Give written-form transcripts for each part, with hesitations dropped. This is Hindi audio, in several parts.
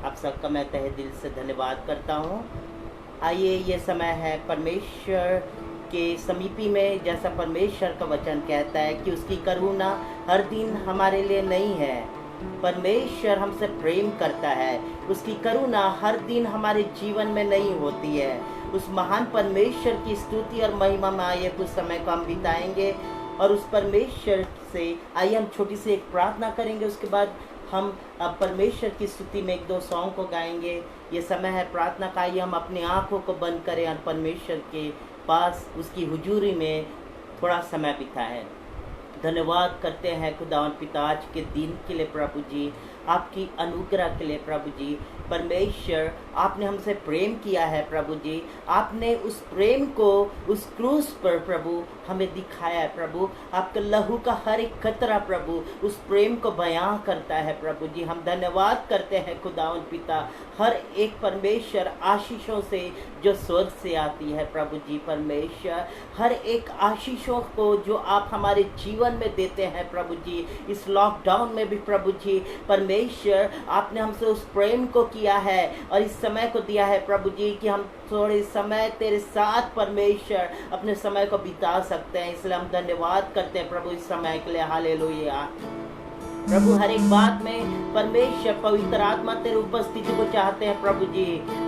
आप सबका मैं तहे दिल से धन्यवाद करता हूँ। आइए, ये समय है परमेश्वर के समीपी में, जैसा परमेश्वर का वचन कहता है कि उसकी करुणा हर दिन हमारे लिए नहीं है। परमेश्वर हमसे प्रेम करता है, उसकी करुणा हर दिन हमारे जीवन में नहीं होती है। उस महान परमेश्वर की स्तुति और महिमा में आइए कुछ समय को हम बिताएंगे और उस परमेश्वर से आइए हम छोटी सी एक प्रार्थना करेंगे। उसके बाद हम परमेश्वर की स्तुति में एक दो सॉन्ग को गाएंगे। ये समय है प्रार्थना का। आइए हम अपनी आँखों को बंद करें और परमेश्वर के पास उसकी हुजूरी में थोड़ा समय बिताएं। धन्यवाद करते हैं खुदावन पिता आज के दिन के लिए प्रभु जी, आपकी अनुग्रह के लिए प्रभु जी। परमेश्वर, आपने हमसे प्रेम किया है प्रभु जी, आपने उस प्रेम को उस क्रूस पर प्रभु हमें दिखाया है प्रभु। आपके लहू का हर एक कतरा प्रभु उस प्रेम को बयां करता है प्रभु जी। हम धन्यवाद करते हैं खुदावन पिता हर एक परमेश्वर आशीषों से जो स्वर्ग से आती है प्रभु जी। परमेश्वर, हर एक आशीषों को जो आप हमारे जीवन में देते हैं प्रभु जी, इस लॉकडाउन में भी प्रभु जी परमेश्वर आपने हमसे उस प्रेम को किया है और इस समय को दिया है प्रभु जी कि हम थोड़े समय तेरे साथ परमेश्वर अपने समय को बिता सकते हैं। इसलिए हम धन्यवाद करते हैं प्रभु इस समय के लिए। हालेलुया प्रभु, हर एक बात में परमेश्वर पवित्र आत्मा तेरे उपस्थिति को चाहते हैं प्रभु जी।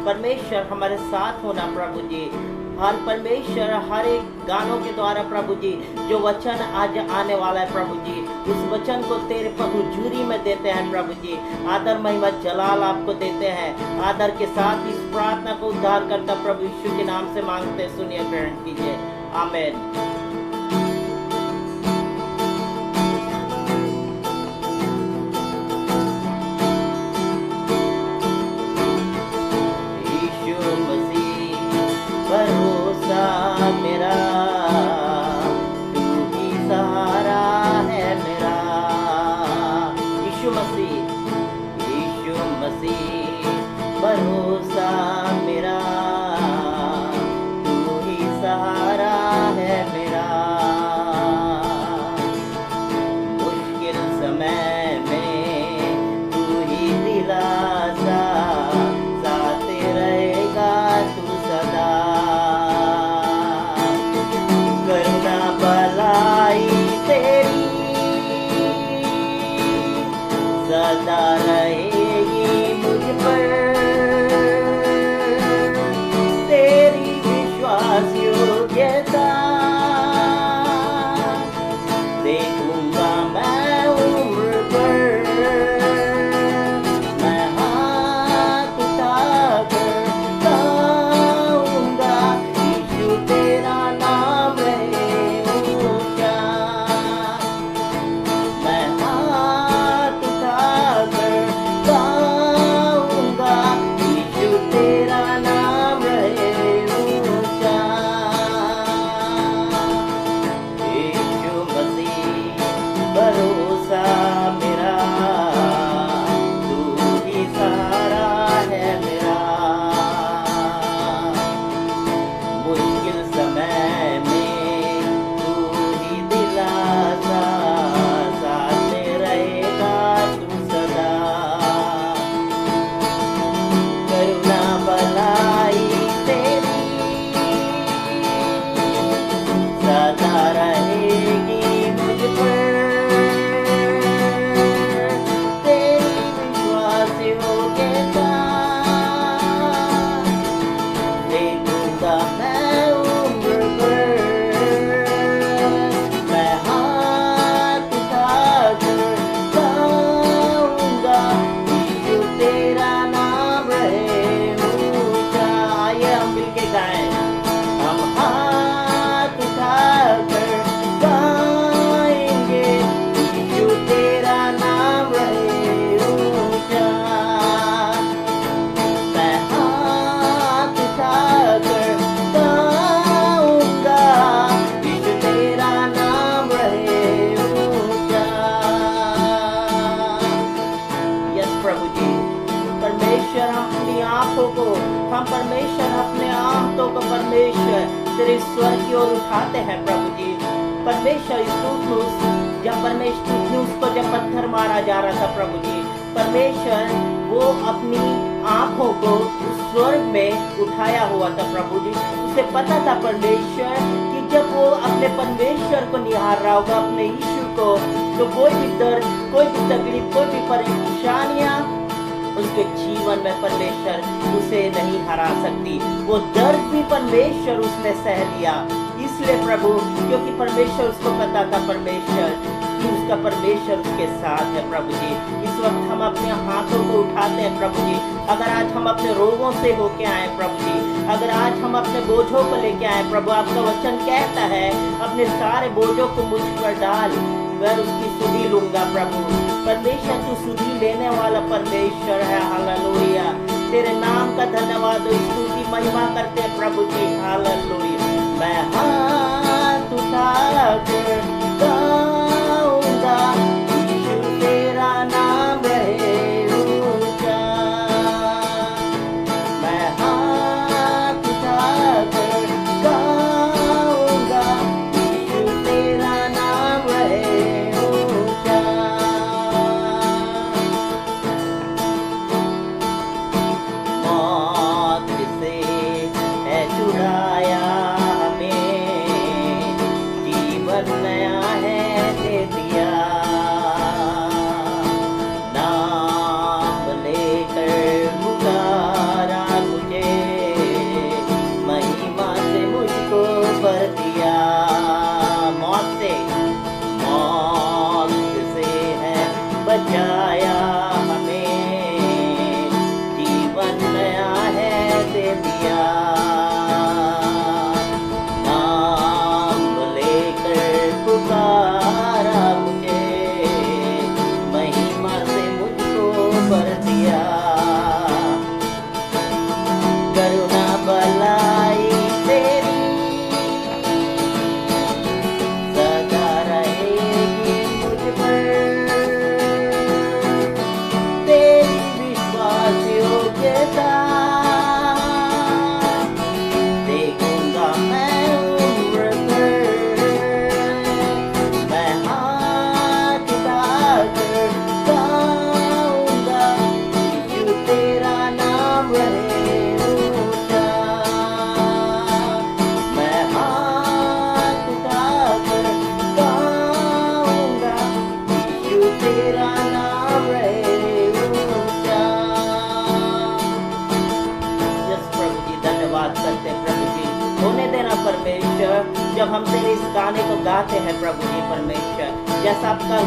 परमेश्वर हमारे साथ होना प्रभु जी। हर परमेश्वर हर एक गानों के द्वारा प्रभु जी जो वचन आज आने वाला है प्रभु जी, उस वचन को तेरे हुजूरी में देते हैं प्रभु जी। आदर महिमा जलाल आपको देते हैं। आदर के साथ इस प्रार्थना को उद्धार करता प्रभु यीशु के नाम से मांगते, सुनिए, ग्रहण कीजिए। आमीन। भरोसा मेरा तू ही सहारा है मेरा। यीशु मसीह, यीशु मसीह भरोसा मेरा, तू ही सहारा है मेरा। मुश्किल समय में तू ही दिलासा, साथ रहेगा तू सदा। करुणा भलाई तेरी सदा रहेगी मुझ पर, तेरी विश्वास योग्यता देखूंगा मैं उम्र भर। मैं हाथ उठाकर गाऊंगा यीशु तेरा नाम है ऊंचा। मैं हाथ उठाकर गाऊंगा यीशु तेरा नाम है ऊंचा। यीशु मसीह भरोसा मेरा, तू ही सहारा है मेरा। मुश्किल समय में तू ही दिलासा, साथ रहेगा तू सदा। करुणा भलाई तेरी सदा रहेगी मुझ पर, तेरी विश्वास योग्यता देखूंगा मैं उम्र भर। मैं हाथ उठाकर गाऊंगा यीशु तेरा नाम है ऊंचा। आइए हम मिलके गाएं। हम हाथ उठाकर गाएंगे यीशु तेरा नाम है ऊंचा। मैं हाथ उठाकर गाऊंगा यीशु तेरा नाम है ऊंचा। यस प्रभु जी, परमेश्वर अपनी आंखों को, हम परमेश्वर अपने आंखों को परमेश्वर तेरे स्वर की ओर उठाते हैं प्रभु जी। परमेश्वर जब परमेश्वर उसको जब पत्थर मारा जा रहा था प्रभु जी, परमेश्वर वो अपनी आंखों को उस स्वर्ग में उठाया हुआ था प्रभु जी। उसे पता था परमेश्वर कि जब वो अपने परमेश्वर को निहार रहा होगा, अपने यीशु को, तो कोई भी दर्द, कोई भी तकलीफ, कोई भी परेशानियां उसके जीवन में परमेश्वर उसे नहीं हरा सकती। वो दर्द भी परमेश्वर उसने सह लिया, इसलिए प्रभु, क्योंकि परमेश्वर उसको पता था परमेश्वर कि उसका परमेश्वर उसके साथ है प्रभु जी। इस वक्त हम अपने हाथों को उठाते हैं प्रभु जी। अगर आज हम अपने रोगों से होके आए प्रभु जी, अगर आज हम अपने बोझों को लेके आए प्रभु, आपका वचन कहता है अपने सारे बोझों को मुझ पर डाल, मैं उसकी सुधि लूंगा प्रभु। परमेश्वर तू सुधि लेने वाला परमेश्वर है। हालेलुया, तेरे नाम का धन्यवाद और स्तुति महिमा करते हैं प्रभु जी। हालेलुया। मैं हाथ उठाकर गाऊंगा, यीशु तेरा नाम रहे ऊंचा। मैं हाथ उठाकर गाऊंगा, यीशु तेरा नाम रहे ऊंचा। मौत से है छुड़ाया नया है दे दिया, नाम लेकर पुकारा मुझे, महिमा से मुझको भर दिया। मौत से है बचाया हमें, जीवन नया है दे दिया। पुकारा मुझे, महिमा से मुझको भर दिया। करुणा भलाई तेरी सदा रहेगी मुझ पर, तेरी विश्वास योग्यता देखूंगा मैं उम्र भर। करते हैं प्रभु जी, होने देना परमेश्वर, जब हम तेरे इस गाने को गाते हैं प्रभु जी। परमेश्वर, जैसा आपका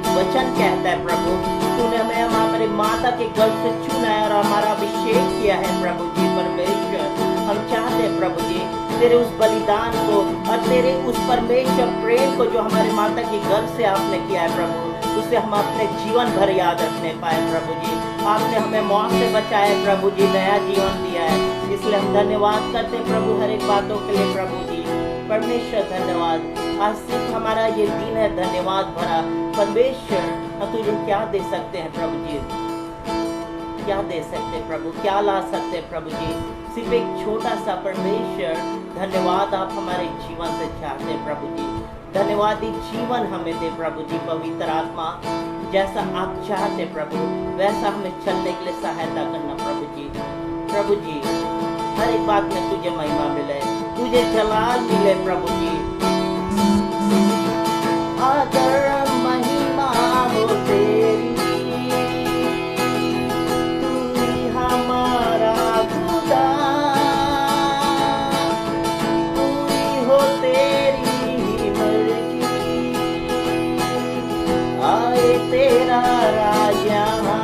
वचन कहता है प्रभु, तूने हमें हमारे माता के गर्भ से चुना है और हमारा अभिषेक किया है प्रभु जी। परमेश्वर, हम चाहते हैं प्रभु जी तेरे उस बलिदान को और तेरे उस परमेश्वर प्रेम को जो हमारे माता के गर्भ से आपने किया है प्रभु, उसे हम अपने जीवन भर याद रखने पाए प्रभु जी। आपने हमें मौत से बचाया प्रभु जी, नया जीवन दिया है, इसलिए हम धन्यवाद करते हैं प्रभु हर एक बातों के लिए प्रभु जी। परमेश्वर धन्यवाद, आज सिर्फ हमारा ये दिन है धन्यवाद भरा। परमेश्वर, हम तुझे क्या दे सकते हैं प्रभु जी, क्या दे सकते हैं प्रभु, क्या ला सकते हैं प्रभु जी। सिर्फ एक छोटा सा परमेश्वर धन्यवाद आप हमारे जीवन से चाहते हैं प्रभु जी। धन्यवादी जीवन हमें दे प्रभु जी। पवित्र आत्मा, जैसा आप चाहते प्रभु वैसा हमें चलने के लिए सहायता करना प्रभु जी। प्रभु जी, हर एक बात में तुझे महिमा मिले, तुझे जलाल मिले प्रभु जी। आदर महिमा हो तेरी, तू ही हमारा खुदा, पूरी हो तेरी मर्जी, आए तेरा राज यहाँ।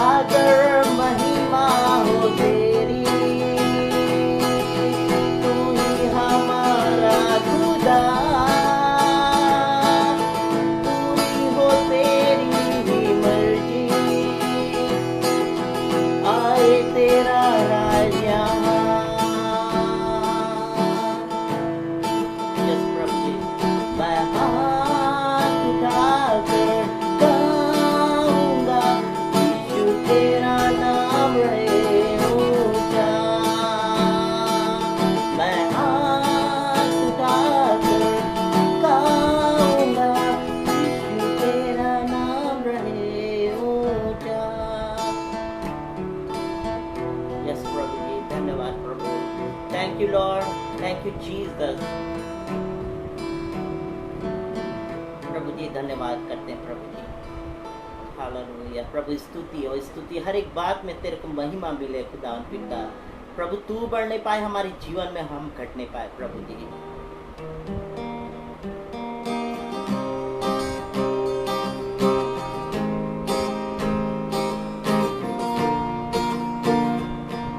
आदर महिमा हो तेरी, तू ही हमारा खुदा, thank you lord, thank you Jesus. प्रभु जी धन्यवाद करते हैं प्रभु जी, हालेलुया। प्रभु स्तुति हो, स्तुति हर एक बात में तेरे को महिमा मिले खुदा पिता। प्रभु तू बढ़ नहीं पाए हमारे जीवन में, हम घट नहीं पाए प्रभु जी।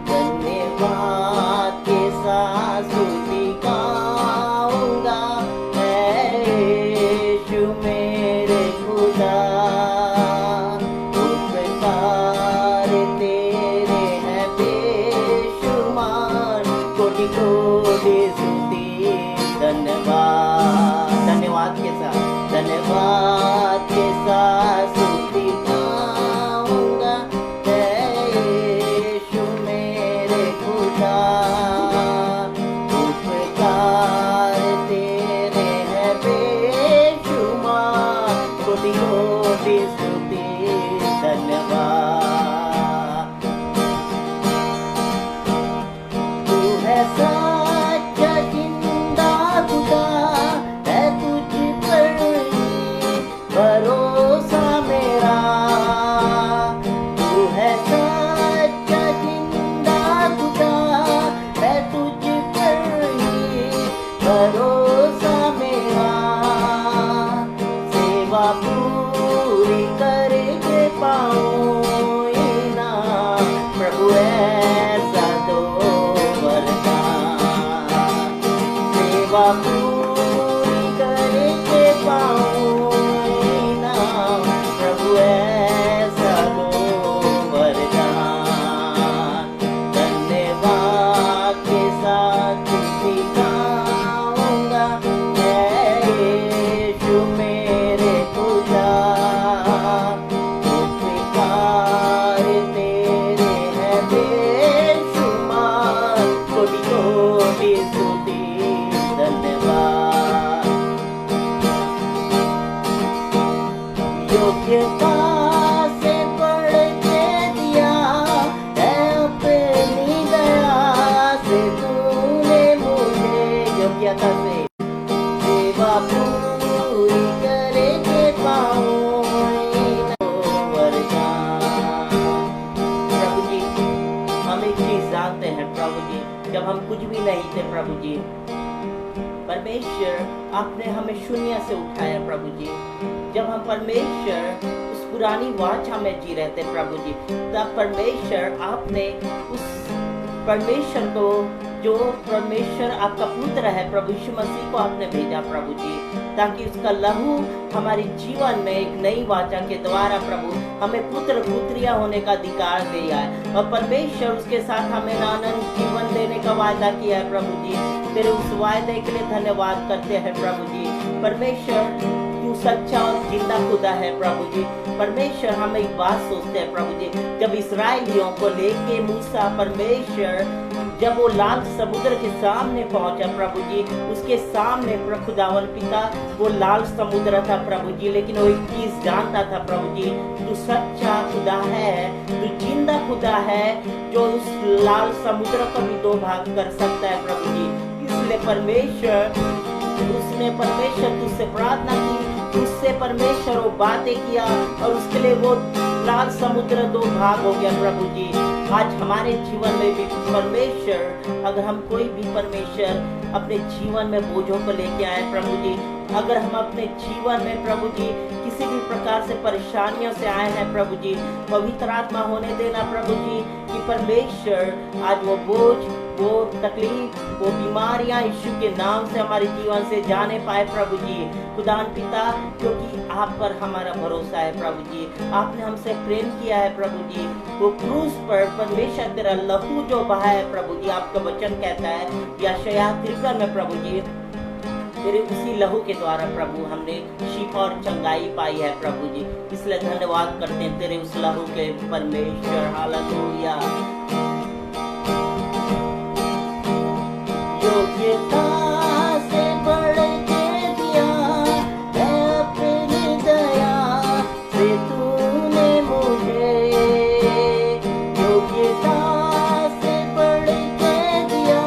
धन्यवाद के साथ स्तुति गाऊंगा, यीशु मेरे खुदा, उपकार तेरे हैं बेशुमार, कोटि कोटि स्तुति। धन्यवाद, धन्यवाद के साथ, धन्यवाद के साथ स्तुति गाऊंगा, यीशु मेरे खुदा, उपकार तेरे हैं बेशुमार, कोटि कोटि स्तुति। धन्यवाद, तू है सच्चा जिंदा खुदा, है तुझ पर ही भरोसा मेरा। तू है सच्चा जिंदा खुदा, है तुझ पर ही भरोसा मेरा। सेवा पूरी करके पाऊं ना प्रभु ऐसा दो वरदान, सेवा पूरी करके पाऊं ना प्रभु ऐसा दो वरदान। धन्यवाद के साथ स्तुति गाऊंगा, यीशु मेरे खुदा, उपकार तेरे हैं बेशुमार, कोटि कोटि स्तुति। धन्यवाद, योग्यता से बढ़ के दिया है अपनी दया से, तूने मुझे योग्यता से सेवा पूरी करके पाऊं वरदान। प्रभु जी हम एक चीज जानते हैं प्रभु जी, जब हम कुछ भी नहीं थे प्रभु जी, परमेश्वर आपने हमें शून्य से उठाया प्रभु जी। जब हम परमेश्वर उस पुरानी वाचा में जी रहे थे प्रभु जी, तब परमेश्वर आपने उस परमेश्वर को, जो परमेश्वर आपका पुत्र है प्रभु यीशु मसीह को आपने भेजा प्रभु जी, ताकि उसका लहू हमारे जीवन में एक नई वाचा के द्वारा प्रभु हमें पुत्र पुत्रियां होने का अधिकार दिया है। और परमेश्वर उसके साथ हमें आनंद जीवन देने का वायदा किया है प्रभु जी। तेरे उस वायदे के लिए धन्यवाद करते हैं प्रभु जी। परमेश्वर तू सच्चा और जिंदा खुदा है प्रभु जी। परमेश्वर हम एक बात सोचते हैं प्रभु जी, जब इस्राएलियों को लेके मूसा परमेश्वर जब वो लाल समुद्र के सामने पहुंचा प्रभु जी, उसके सामने खुदावन पिता वो लाल समुद्र था प्रभु जी, लेकिन वो एक चीज जानता था प्रभु जी, तू सच्चा खुदा है, तू जिंदा खुदा है, जो उस लाल समुद्र को भी दो भाग कर सकता है प्रभु जी। इसलिए उसने परमेश्वर तुझसे प्रार्थना की, उससे परमेश्वर वो बातें किया और उसके लिए वो लाल समुद्र दो भाग हो गया प्रभु जी। आज हमारे जीवन में भी परमेश्वर, अगर हम कोई भी परमेश्वर अपने जीवन में बोझों को लेके आए प्रभु जी, अगर हम अपने जीवन में प्रभु जी किसी भी प्रकार से परेशानियों से आए हैं प्रभु जी, पवित्र आत्मा होने देना प्रभु जी कि परमेश्वर आज वो बोझ, वो तकलीफ, वो बीमारियां यीशु के नाम से हमारे जीवन से जाने पाए प्रभु जी। खुदान पिता, क्योंकि आप पर हमारा भरोसा है प्रभु जी, आपने हमसे प्रेम किया है प्रभु जी। वो क्रूस पर परमेश्वर तेरा लहू जो बहा है प्रभु जी, आपका वचन कहता है यशायाह 53 में प्रभु जी, तेरे उसी लहू के द्वारा प्रभु हमने शिफा और चंगाई पाई है प्रभु जी। इसलिए धन्यवाद करते हैं तेरे उस लहू के परमेश्वर। हालेलुया। योग्यता से बढ़ के दिया है अपनी दया से, तूने मुझे योग्यता से बढ़ के दिया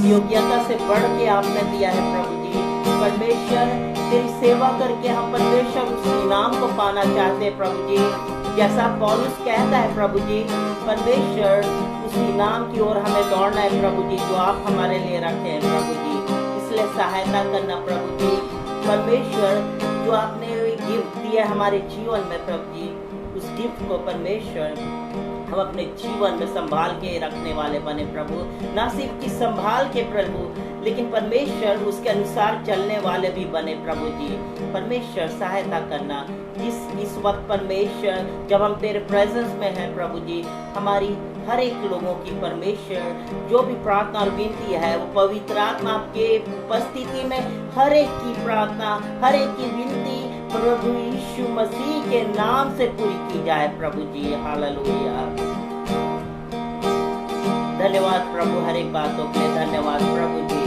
योग्यता से बढ़ के आपने दिया है प्रभु जी। परमेश्वर तेरी सेवा करके हम परमेश्वर उस इनाम को पाना चाहते हैं प्रभु जी। जैसा पौलुस कहता है प्रभु जी, परमेश्वर उस इनाम की ओर हमें दौड़ना है प्रभु जी, जो आप हमारे लिए रखे हैं प्रभु जी। इसलिए सहायता करना प्रभु जी। परमेश्वर जो आपने गिफ्ट दिया हमारे जीवन में प्रभु जी, उस गिफ्ट को परमेश्वर हम अपने जीवन में संभाल के रखने वाले बने प्रभु। ना सिर्फ कि संभाल के प्रभु, लेकिन परमेश्वर उसके अनुसार चलने वाले भी बने प्रभु जी। परमेश्वर सहायता करना इस वक्त परमेश्वर, जब हम तेरे प्रेजेंस में हैं प्रभु जी, हमारी हर एक लोगों की परमेश्वर जो भी प्रार्थना और विनती है वो पवित्र आत्मा के उपस्थिति में हर एक की प्रार्थना, हर एक की विनती प्रभु यीशु मसीह के नाम से पूरी की जाए प्रभु जी। हालेलुया। धन्यवाद प्रभु हर एक बातों के लिए, धन्यवाद प्रभु जी।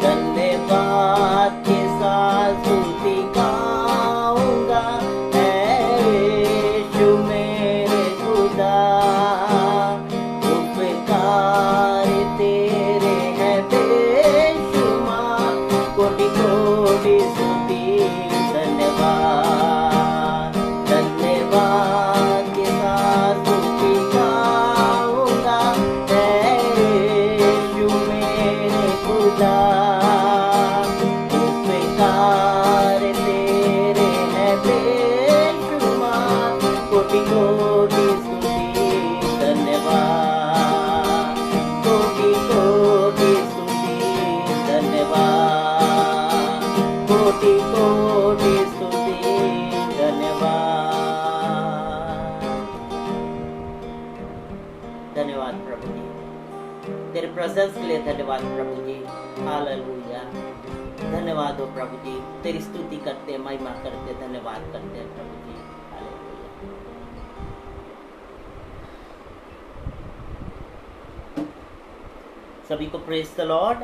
धन्यवाद के साथ स्तुति गाऊंगा यीशु मेरे खुदा, उपकार तेरे हैं बेशुमार, कोटि कोटि स्तुति धन्यवाद। धन्यवाद के साथ स्तुति गाऊंगा यीशु मेरे खुदा, उपकार तेरे हैं बेशुमार, कोटि कोटि स्तुति धन्यवाद, कोटि कोटि स्तुति धन्यवाद, कोटि कोटि स्तुति धन्यवाद। धन्यवाद प्रभु जी, तेरे प्रेजेंस के लिए धन्यवाद प्रभु जी। हालेलुया। धन्यवाद हो प्रभु जी, तेरी स्तुति करते हैं, महिमा करते हैं, धन्यवाद करते हैं प्रभु जी। हालेलुया। सभी को प्रेज द लॉर्ड।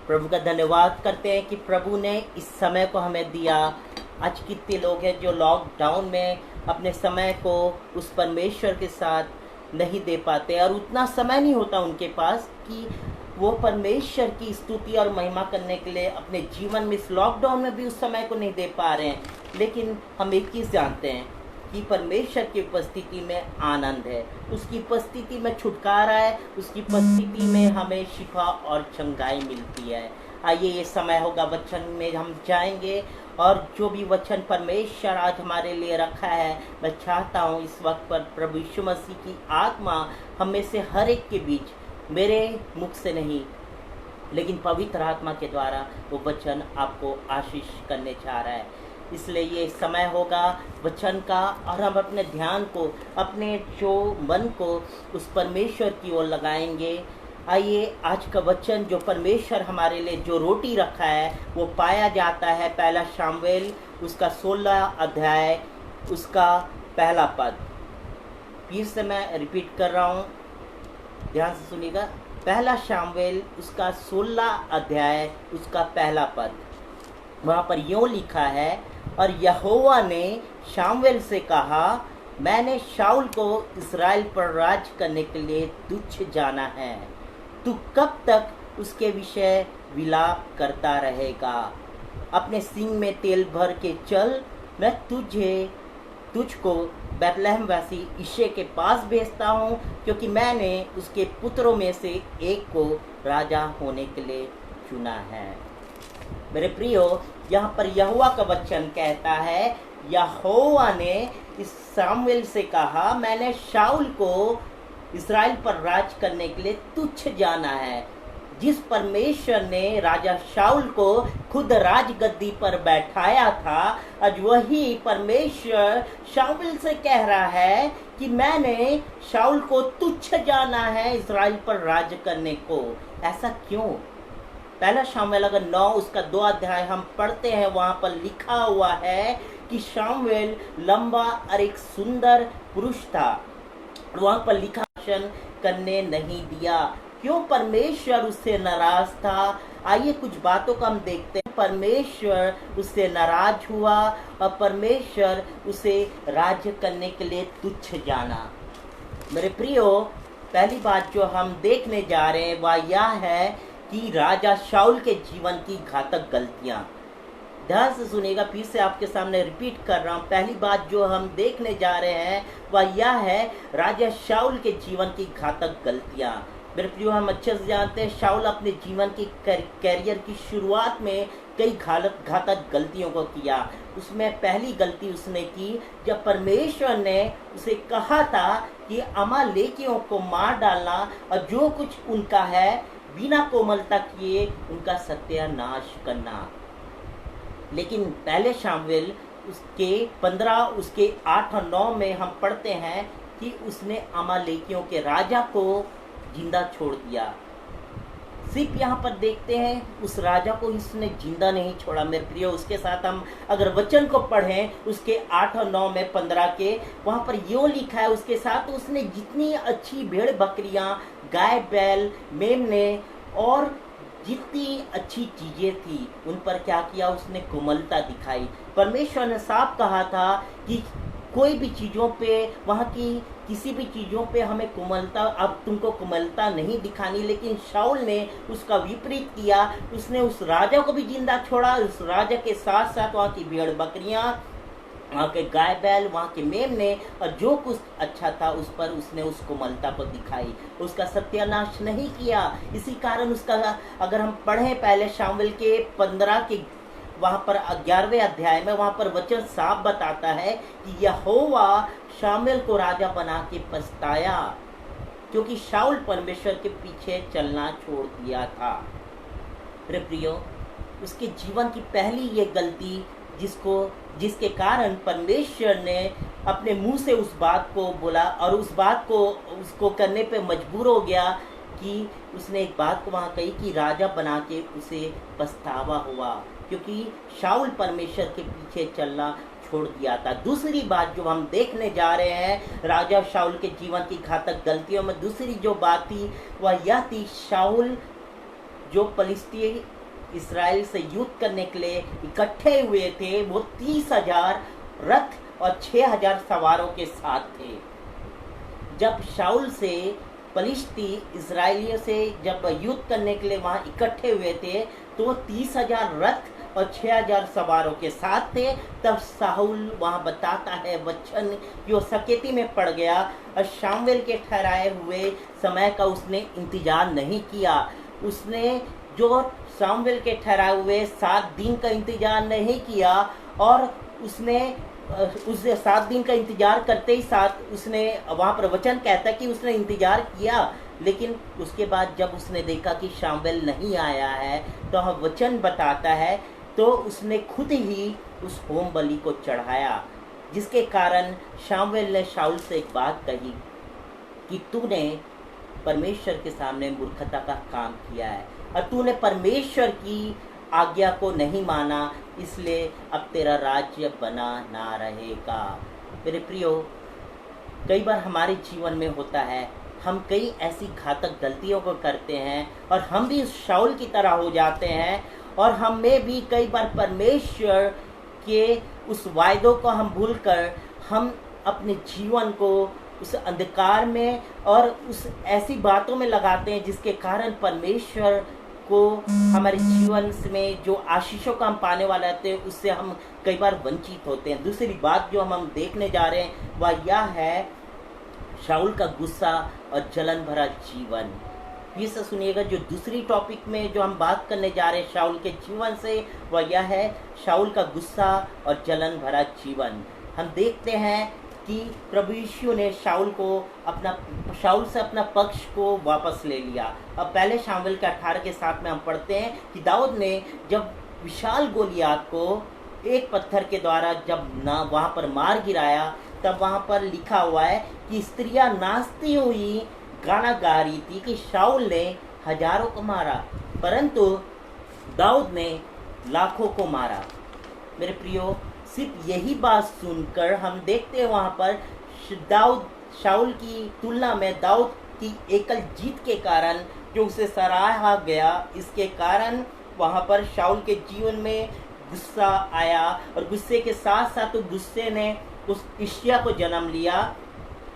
प्रभु का धन्यवाद करते हैं कि प्रभु ने इस समय को हमें दिया। आज कितने लोग हैं जो लॉकडाउन में अपने समय को उस परमेश्वर के साथ नहीं दे पाते, और उतना समय नहीं होता उनके पास कि वो परमेश्वर की स्तुति और महिमा करने के लिए अपने जीवन में इस लॉकडाउन में भी उस समय को नहीं दे पा रहे हैं। लेकिन हम एक चीज़ जानते हैं कि परमेश्वर की उपस्थिति में आनंद है, उसकी उपस्थिति में छुटकारा है, उसकी उपस्थिति में हमें शिफा और चंगाई मिलती है। आइए ये समय होगा वचन में हम जाएंगे, और जो भी वचन परमेश्वर आज हमारे लिए रखा है, मैं चाहता हूँ इस वक्त पर प्रभु यीशु मसीह की आत्मा हम में से हर एक के बीच, मेरे मुख से नहीं लेकिन पवित्र आत्मा के द्वारा वो वचन आपको आशीष करने जा रहा है। इसलिए ये समय होगा वचन का, और हम अपने ध्यान को, अपने जो मन को उस परमेश्वर की ओर लगाएंगे। आइए आज का वचन जो परमेश्वर हमारे लिए जो रोटी रखा है वो पाया जाता है पहला शामुएल उसका 16 अध्याय उसका पहला पद। फिर से मैं रिपीट कर रहा हूँ, ध्यान से सुनिएगा। पहला शामुएल उसका 16 अध्याय उसका पहला पद। वहाँ पर यूँ लिखा है, और यहोवा ने शामुएल से कहा, मैंने शाऊल को इस्राएल पर राज करने के लिए तुच्छ जाना है, तू कब तक उसके विषय विलाप करता रहेगा? अपने सींग में तेल भर के चल, मैं तुझको बैतलहम वासी यिशै के पास भेजता हूँ, क्योंकि मैंने उसके पुत्रों में से एक को राजा होने के लिए चुना है। मेरे प्रियो, यहाँ पर यहोवा का वचन कहता है, यहोवा ने इस शामुएल से कहा, मैंने शाऊल को इस्राएल पर राज करने के लिए तुच्छ जाना है। जिस परमेश्वर ने राजा शाऊल को खुद राजगद्दी पर बैठाया था, आज वही परमेश्वर शाऊल से कह रहा है कि मैंने शाऊल को तुच्छ जाना है इस्राएल पर राज करने को। ऐसा क्यों? पहला शामुएल अगर 9 उसका 2 अध्याय हम पढ़ते हैं, वहाँ पर लिखा हुआ है कि शामुएल लंबा और एक सुंदर पुरुष था, वहाँ पर लिखा करने नहीं दिया। क्यों परमेश्वर उससे नाराज था? आइए कुछ बातों को हम देखते हैं। परमेश्वर उससे नाराज हुआ और परमेश्वर उसे राज्य करने के लिए तुच्छ जाना। मेरे प्रियो, पहली बात जो हम देखने जा रहे हैं वह यह है कि राजा शाऊल के जीवन की घातक गलतियां। ध्यान से सुनिएगा, फिर से आपके सामने रिपीट कर रहा हूँ। पहली बात जो हम देखने जा रहे हैं वह यह है राजा शाऊल के जीवन की घातक गलतियां। मेरे प्रियो, हम अच्छे से जानते हैं शाऊल अपने जीवन की कैरियर की शुरुआत में कई घातक गलतियों को किया। उसमें पहली गलती उसने की जब परमेश्वर ने उसे कहा था कि अमालेकियों को मार डालना और जो कुछ उनका है बिना कोमलता किए उनका सत्यानाश करना। लेकिन पहले शामुएल उसके 15 उसके 8 और 9 में हम पढ़ते हैं कि उसने अमालेकियों के राजा को जिंदा छोड़ दिया। सिर्फ यहाँ पर देखते हैं उस राजा को इसने जिंदा नहीं छोड़ा। मेरे प्रियो, उसके साथ हम अगर वचन को पढ़ें उसके 8 और 9 में 15 के, वहाँ पर यो लिखा है उसके साथ उसने जितनी अच्छी भेड़ बकरियाँ, गाय बैल, मेमने और जितनी अच्छी चीजें थी उन पर क्या किया, उसने कोमलता दिखाई। परमेश्वर ने साफ कहा था कि कोई भी चीज़ों पे, वहाँ की किसी भी चीज़ों पे हमें कोमलता, अब तुमको कोमलता नहीं दिखानी। लेकिन शाऊल ने उसका विपरीत किया। उसने उस राजा को भी जिंदा छोड़ा, उस राजा के साथ साथ वहाँ की भेड़ बकरियाँ, वहाँ के गाय बैल, वहाँ के मेमने और जो कुछ अच्छा था उस पर उसने उस कोमलता को दिखाई, उसका सत्यानाश नहीं किया। इसी कारण उसका, अगर हम पढ़ें पहले शामुएल के 15 के वहाँ पर 11वें अध्याय में, वहाँ पर वचन साफ बताता है कि यहोवा शामुएल को राजा बना के पछताया क्योंकि शाऊल परमेश्वर के पीछे चलना छोड़ दिया था। मेरे प्रियो, उसके जीवन की पहली ये गलती जिसके कारण परमेश्वर ने अपने मुंह से उस बात को बोला और उस बात को उसको करने पे मजबूर हो गया कि उसने एक बात को वहाँ कही कि राजा बना के उसे पछतावा हुआ क्योंकि शाऊल परमेश्वर के पीछे चलना छोड़ दिया था। दूसरी बात जो हम देखने जा रहे हैं राजा शाऊल के जीवन की घातक गलतियों में, दूसरी जो बात थी वह यह थी, शाऊल जो फलिस्तीन इस्राएल से युद्ध करने के लिए इकट्ठे हुए थे वो 30,000 रथ और 6,000 सवारों के साथ थे। जब शाऊल से फलिस्तीन इस्राएलियों से जब युद्ध करने के लिए वहाँ इकट्ठे हुए थे तो वो 30,000 रथ और 6,000 सवारों के साथ थे। तब शाऊल वहाँ बताता है वचन जो सकेती में पड़ गया और शामुएल के ठहराए हुए समय का उसने इंतजार नहीं किया। उसने जो शामुएल के ठहराए हुए 7 दिन का इंतजार नहीं किया और उसने उस 7 दिन का इंतजार करते ही साथ उसने, वहाँ पर वचन कहता है कि उसने इंतजार किया, लेकिन उसके बाद जब उसने देखा कि शामुएल नहीं आया है तो हम वचन बताता है तो उसने खुद ही उस होम बलि को चढ़ाया, जिसके कारण शामुएल ने शाऊल से एक बात कही कि तूने परमेश्वर के सामने मूर्खता का काम किया है और तूने परमेश्वर की आज्ञा को नहीं माना, इसलिए अब तेरा राज्य बना ना रहेगा। मेरे प्रियो, कई बार हमारे जीवन में होता है, हम कई ऐसी घातक गलतियों को करते हैं और हम भी शाऊल की तरह हो जाते हैं और हम में भी कई बार परमेश्वर के उस वायदों को हम भूलकर हम अपने जीवन को उस अंधकार में और उस ऐसी बातों में लगाते हैं जिसके कारण परमेश्वर को हमारे जीवन में जो आशीषों का हम पाने वाले रहते हैं उससे हम कई बार वंचित होते हैं। दूसरी बात जो हम देखने जा रहे हैं वह यह है शाऊल का गुस्सा और जलन भरा जीवन। फिर से सुनिएगा, जो दूसरी टॉपिक में जो हम बात करने जा रहे हैं शाऊल के जीवन से वह यह है शाऊल का गुस्सा और जलन भरा जीवन। हम देखते हैं कि प्रभु यीशु ने शाऊल से अपना पक्ष को वापस ले लिया। अब पहले शामुएल के 18 के 7 में हम पढ़ते हैं कि दाऊद ने जब विशाल गोलियात को एक पत्थर के द्वारा जब ना वहाँ पर मार गिराया, तब वहाँ पर लिखा हुआ है कि स्त्रियाँ नाचती हुई गाना गा रही थी कि शाऊल ने हजारों को मारा परंतु दाऊद ने लाखों को मारा। मेरे प्रियो, सिर्फ यही बात सुनकर हम देखते हैं वहाँ पर शाऊल की तुलना में दाऊद की एकल जीत के कारण जो उसे सराहा गया, इसके कारण वहाँ पर शाऊल के जीवन में गुस्सा आया और गुस्से के साथ साथ गुस्से ने उस इश्या को जन्म लिया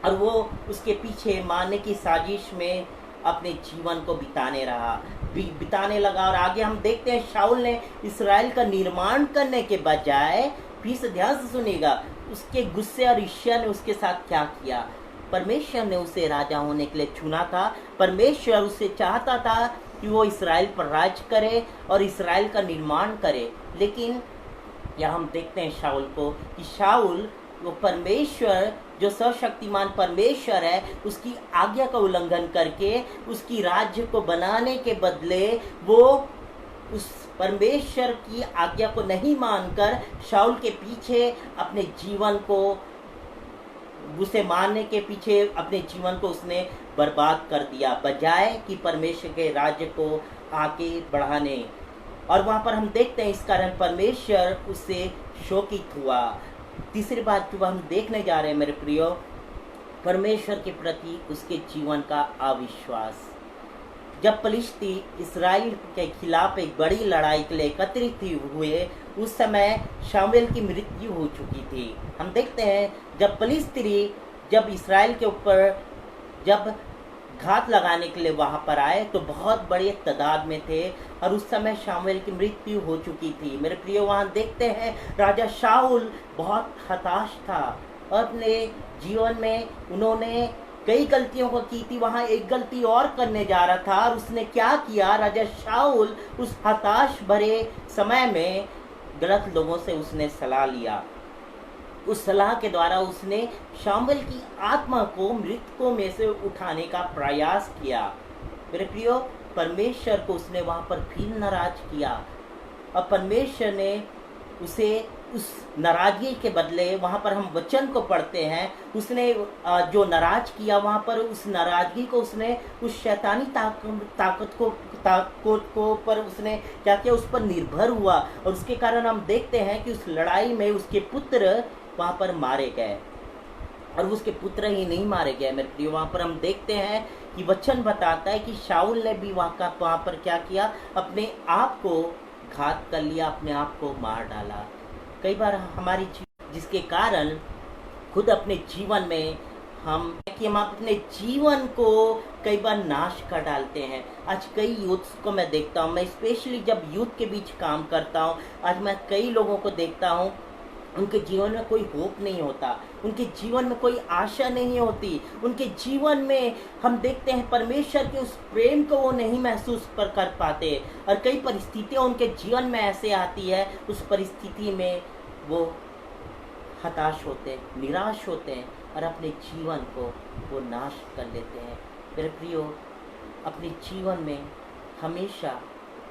और वो उसके पीछे मारने की साजिश में अपने जीवन को बिताने लगा। और आगे हम देखते हैं शाऊल ने इस्राएल का निर्माण करने के बजाय, फिर से ध्यान से सुनिएगा, उसके गुस्से और ईर्ष्या ने उसके साथ क्या किया। परमेश्वर ने उसे राजा होने के लिए चुना था। परमेश्वर उसे चाहता था कि वो इस्राएल पर राज करे और इस्राएल का निर्माण करे। लेकिन यहाँ हम देखते हैं शाऊल को कि शाऊल वो परमेश्वर, जो सर्वशक्तिमान परमेश्वर है, उसकी आज्ञा का उल्लंघन करके उसकी राज्य को बनाने के बदले वो उस परमेश्वर की आज्ञा को नहीं मानकर शाऊल के पीछे अपने जीवन को, उसे मारने के पीछे अपने जीवन को उसने बर्बाद कर दिया, बजाय कि परमेश्वर के राज्य को आगे बढ़ाने। और वहाँ पर हम देखते हैं इस कारण परमेश्वर उससे शोकित हुआ। तीसरी बात जो हम देखने जा रहे हैं मेरे प्रियो, परमेश्वर के प्रति उसके जीवन का अविश्वास। जब फलिश्ती इस्राएल के खिलाफ एक बड़ी लड़ाई के लिए एकत्रित हुए, उस समय शामूएल की मृत्यु हो चुकी थी। हम देखते हैं जब फलिश्ती जब इस्राएल के ऊपर जब घात लगाने के लिए वहाँ पर आए तो बहुत बड़े तादाद में थे और उस समय शामूएल की मृत्यु हो चुकी थी। मेरे प्रियो, वहाँ देखते हैं राजा शाऊल बहुत हताश था और अपने जीवन में उन्होंने कई गलतियों को की थी, वहाँ एक गलती और करने जा रहा था। और उसने क्या किया, राजा शाऊल उस हताश भरे समय में गलत लोगों से उसने सलाह लिया। उस सलाह के द्वारा उसने शामूएल की आत्मा को मृतकों में से उठाने का प्रयास किया। मेरे प्रियो, परमेश्वर को उसने वहाँ पर फिर नाराज किया और परमेश्वर ने उसे उस नाराजगी के बदले, वहाँ पर हम वचन को पढ़ते हैं, उसने जो नाराज किया वहाँ पर उस नाराजगी को उसने उस शैतानी ताकत को पर उसने क्या किया, उस पर निर्भर हुआ। और उसके कारण हम देखते हैं कि उस लड़ाई में उसके पुत्र वहाँ पर मारे गए। और उसके पुत्र ही नहीं मारे गए मेरे प्रिय, वहाँ पर हम देखते हैं कि वचन बताता है कि शाऊल ने भी वहाँ पर क्या किया, अपने आप को घात कर लिया, अपने आप को मार डाला। कई बार हमारी जिसके कारण खुद अपने जीवन में हम अपने जीवन को कई बार नाश कर डालते हैं। आज कई यूथ्स को मैं देखता हूँ, मैं स्पेशली जब यूथ के बीच काम करता हूँ, आज मैं कई लोगों को देखता हूँ, उनके जीवन में कोई होप नहीं होता, उनके जीवन में कोई आशा नहीं होती, उनके जीवन में हम देखते हैं परमेश्वर के उस प्रेम को वो नहीं महसूस कर पाते। और कई परिस्थितियाँ उनके जीवन में ऐसे आती है, उस परिस्थिति में वो हताश होते, निराश होते हैं और अपने जीवन को वो नाश कर लेते हैं। मेरे प्रियो, अपने जीवन में हमेशा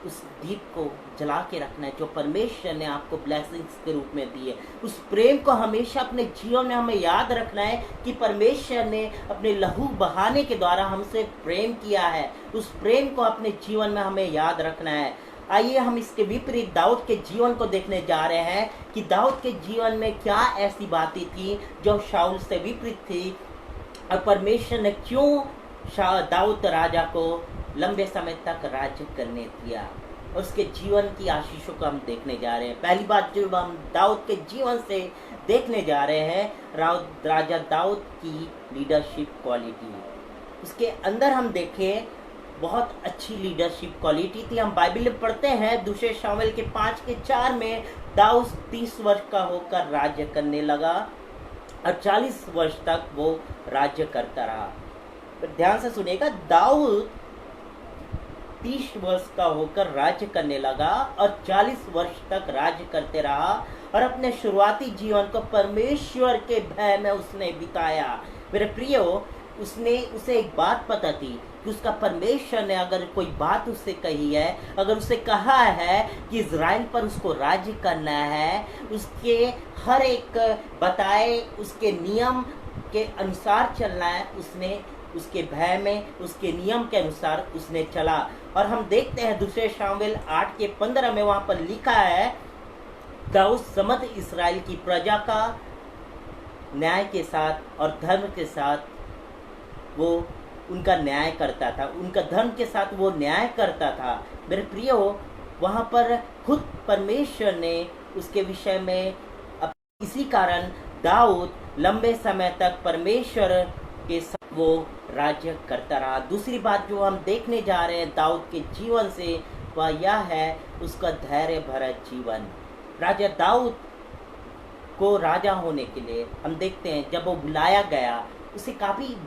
उस दीप को जला के रखना है जो परमेश्वर ने आपको ब्लेसिंग्स के रूप में दी है। उस प्रेम को हमेशा अपने जीवन में हमें याद रखना है कि परमेश्वर ने अपने लहू बहाने के द्वारा हमसे प्रेम किया है। उस प्रेम को अपने जीवन में हमें याद रखना है। आइए हम इसके विपरीत दाऊद के जीवन को देखने जा रहे हैं कि दाऊद के जीवन में क्या ऐसी बातें थी जो शाऊल से विपरीत थी और परमेश्वर ने क्यों दाऊद राजा को लंबे समय तक राज्य करने दिया। और उसके जीवन की आशीषों को हम देखने जा रहे हैं। पहली बात जो हम दाऊद के जीवन से देखने जा रहे हैं, राजा दाऊद की लीडरशिप क्वालिटी। उसके अंदर हम देखें बहुत अच्छी लीडरशिप क्वालिटी थी। हम बाइबल में पढ़ते हैं दूसरे शामूएल के 5:4 में दाऊद 30 वर्ष का होकर राज्य करने लगा और 40 वर्ष तक वो राज्य करता रहा। ध्यान से सुनिएगा, दाऊद 30 वर्ष का होकर राज्य करने लगा और 40 वर्ष तक राज्य करते रहा और अपने शुरुआती जीवन को परमेश्वर के भय में उसने बिताया। मेरे प्रियो, उसे एक बात पता थी कि उसका परमेश्वर ने अगर कोई बात उससे कही है, अगर उसे कहा है कि इज़राइल पर उसको राज्य करना है, उसके हर एक बताए उसके नियम के अनुसार चलना है, उसने उसके भय में उसके नियम के अनुसार उसने चला। और हम देखते हैं दूसरे शामूएल 8:15 में वहाँ पर लिखा है, दाऊद समस्त इस्राएल की प्रजा का न्याय के साथ और धर्म के साथ वो उनका न्याय करता था, उनका धर्म के साथ वो न्याय करता था। मेरे प्रियो, वहाँ पर खुद परमेश्वर ने उसके विषय में इसी कारण दाऊद लंबे समय तक परमेश्वर के साथ वो राज्य करता रहा। दूसरी बात जो हम देखने जा रहे हैं दाऊद के जीवन से, वह यह है उसका धैर्य भरा जीवन। राजा दाऊद को राजा होने के लिए हम देखते हैं जब वो बुलाया गया, उसे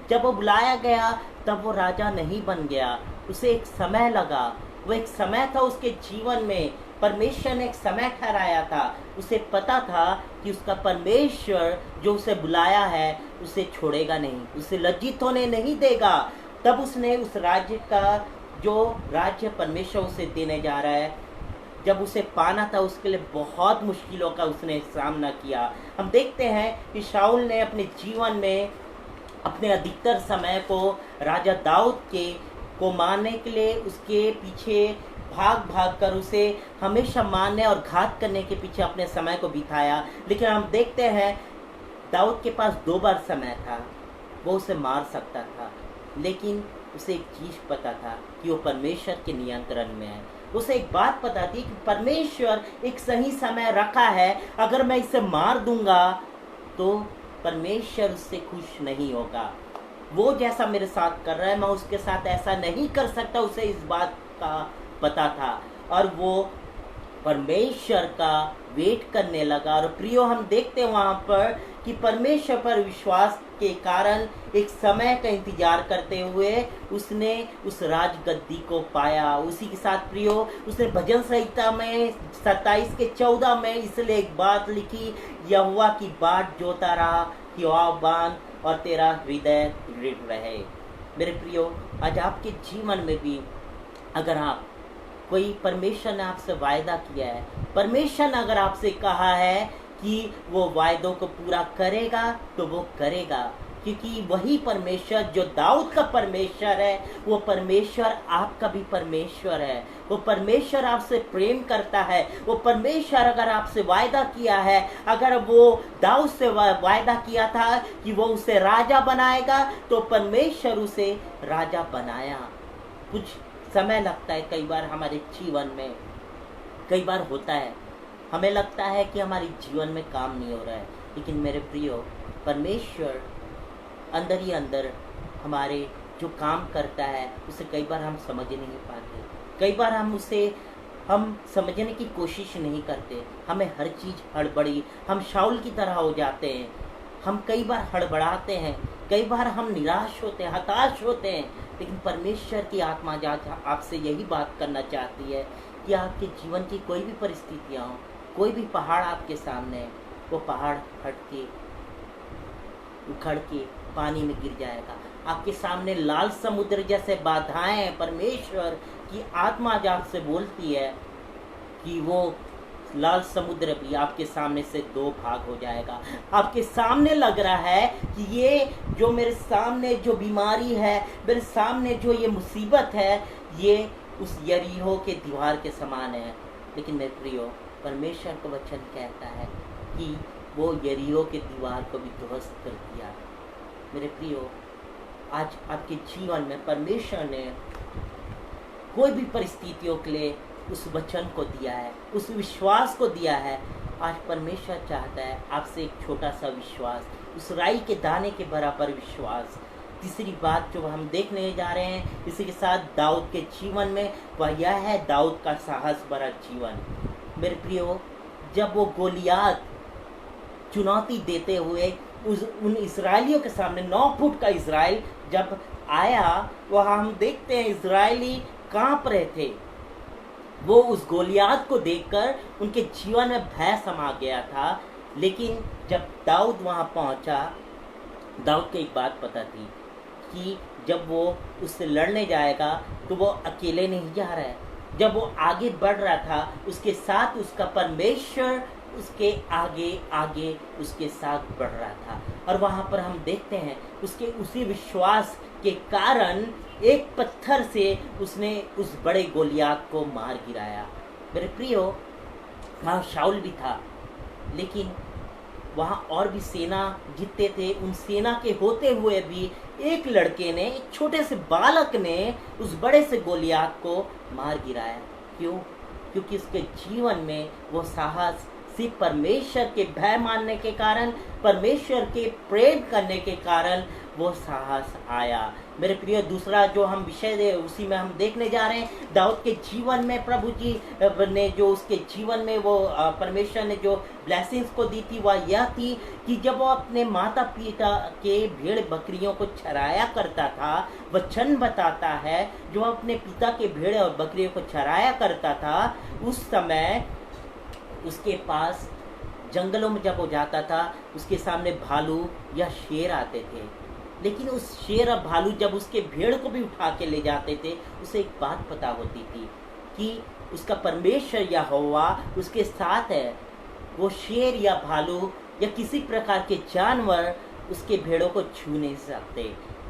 जब वो बुलाया गया तब वो राजा नहीं बन गया, उसे एक समय लगा। वो एक समय था उसके जीवन में, परमेश्वर ने एक समय ठहराया था। उसे पता था कि उसका परमेश्वर जो उसे बुलाया है उसे छोड़ेगा नहीं, उसे लज्जित होने नहीं देगा। तब उसने उस राज्य का, जो राज्य परमेश्वर उसे देने जा रहा है, जब उसे पाना था उसके लिए बहुत मुश्किलों का उसने सामना किया। हम देखते हैं कि शाऊल ने अपने जीवन में अपने अधिकतर समय को राजा दाऊद को मारने के लिए उसके पीछे भाग भाग कर उसे हमेशा मारने और घात करने के पीछे अपने समय को बिताया। लेकिन हम देखते हैं दाऊद के पास 2 बार समय था, वो उसे मार सकता था, लेकिन उसे एक चीज़ पता था कि वो परमेश्वर के नियंत्रण में है। उसे एक बात पता थी कि परमेश्वर एक सही समय रखा है, अगर मैं इसे मार दूंगा तो परमेश्वर उससे खुश नहीं होगा। वो जैसा मेरे साथ कर रहा है मैं उसके साथ ऐसा नहीं कर सकता, उसे इस बात का पता था और वो परमेश्वर का वेट करने लगा। और प्रियो हम देखते हैं वहाँ पर कि परमेश्वर पर विश्वास के कारण एक समय का इंतजार करते हुए उसने उस राजगद्दी को पाया। उसी के साथ प्रियो उसने भजन संहिता में 27:14 में इसलिए एक बात लिखी, यहोवा की बाट जोता रहा हियावान और तेरा हृदय दृढ़ रहे। मेरे प्रियो आज आपके जीवन में भी अगर आप कोई, परमेश्वर ने आपसे वायदा किया है, परमेश्वर ने अगर आपसे कहा है कि वो वायदों को पूरा करेगा तो वो करेगा, क्योंकि वही परमेश्वर जो दाऊद का परमेश्वर है वो परमेश्वर आपका भी परमेश्वर है। वो परमेश्वर आपसे प्रेम करता है। वो परमेश्वर अगर आपसे वायदा किया है, अगर वो दाऊद से वायदा किया था कि वो उसे राजा बनाएगा तो परमेश्वर उसे राजा बनाया। कुछ समय लगता है कई बार हमारे जीवन में, कई बार होता है हमें लगता है कि हमारे जीवन में काम नहीं हो रहा है, लेकिन मेरे प्रियो परमेश्वर अंदर ही अंदर हमारे जो काम करता है उसे कई बार हम समझ नहीं पाते, कई बार हम समझने की कोशिश नहीं करते। हमें हर चीज़ हड़बड़ी, हम शाऊल की तरह हो जाते हैं। हम कई बार हड़बड़ाते हैं, कई बार हम निराश होते हैं, हताश होते हैं, लेकिन परमेश्वर की आत्मा आज आपसे यही बात करना चाहती है कि आपके जीवन की कोई भी परिस्थितियाँ हो, कोई भी पहाड़ आपके सामने है, वो पहाड़ हट के उखड़ के पानी में गिर जाएगा। आपके सामने लाल समुद्र जैसे बाधाएं हैं, परमेश्वर की आत्मा आज आपसे बोलती है कि वो लाल समुद्र भी आपके सामने से 2 भाग हो जाएगा। आपके सामने लग रहा है कि ये जो मेरे सामने जो बीमारी है, मेरे सामने जो ये मुसीबत है, ये उस यरीहो के दीवार के समान है, लेकिन मेरे प्रियो परमेश्वर का वचन कहता है कि वो यरीहो के दीवार को भी ध्वस्त कर दिया। मेरे प्रियो आज आपके जीवन में परमेश्वर ने कोई भी परिस्थितियों के लिए उस वचन को दिया है, उस विश्वास को दिया है। आज परमेश्वर चाहता है आपसे एक छोटा सा विश्वास, उस राई के दाने के बराबर विश्वास। तीसरी बात जो हम देखने जा रहे हैं इसी के साथ दाऊद के जीवन में, वह यह है दाऊद का साहस भरा जीवन। मेरे प्रियो जब वो गोलियात चुनौती देते हुए उन इजरायलियों के सामने 9 फुट का इजराइल जब आया, वहाँ हम देखते हैं इजरायली कांप रहे थे। वो उस गोलियात को देखकर उनके जीवन में भय समा गया था। लेकिन जब दाऊद वहाँ पहुँचा, दाऊद को एक बात पता थी कि जब वो उससे लड़ने जाएगा तो वो अकेले नहीं जा रहा है। जब वो आगे बढ़ रहा था उसके साथ उसका परमेश्वर उसके आगे आगे उसके साथ बढ़ रहा था। और वहाँ पर हम देखते हैं उसके उसी विश्वास के कारण एक पत्थर से उसने उस बड़े गोलियात को मार गिराया। मेरे प्रियो वहाँ शाऊल भी था, लेकिन वहाँ और भी सेना जीतते थे। उन सेना के होते हुए भी एक लड़के ने, एक छोटे से बालक ने उस बड़े से गोलियात को मार गिराया। क्यों? क्योंकि उसके जीवन में वो साहस सिर्फ परमेश्वर के भय मानने के कारण, परमेश्वर के प्रेम करने के कारण वो साहस आया। मेरे प्रिय, दूसरा जो हम विषय उसी में हम देखने जा रहे हैं, दाऊद के जीवन में प्रभु जी ने जो उसके जीवन में वो परमेश्वर ने जो ब्लेसिंग्स को दी थी वह यह थी कि जब वो अपने माता पिता के भेड़ बकरियों को चराया करता था, वचन बताता है जो अपने पिता के भेड़ और बकरियों को चराया करता था, उस समय उसके पास जंगलों में जब वो जाता था उसके सामने भालू या शेर आते थे। लेकिन उस शेर और भालू जब उसके भेड़ को भी उठा के ले जाते थे, उसे एक बात पता होती थी कि उसका परमेश्वर यहोवा उसके साथ है। वो शेर या भालू या किसी प्रकार के जानवर उसके भेड़ों को छू नहीं सकते,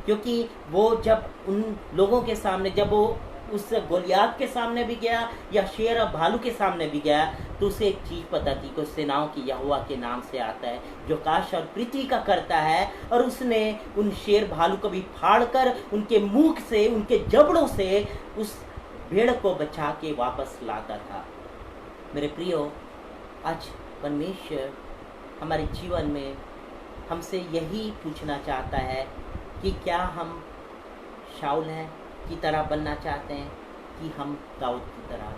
क्योंकि वो जब उन लोगों के सामने, जब वो उस गोलियात के सामने भी गया या शेर और भालू के सामने भी गया, तो उसे एक चीज पता थी कि सेनाओं की यहोवा के नाम से आता है जो आकाश और पृथ्वी का करता है, और उसने उन शेर भालू को भी फाड़कर उनके मुख से, उनके जबड़ों से उस भेड़ को बचा के वापस लाता था। मेरे प्रियो, आज परमेश्वर हमारे जीवन में हमसे यही पूछना चाहता है कि क्या हम शाऊल हैं की तरह बनना चाहते हैं कि हम दाऊद की तरह।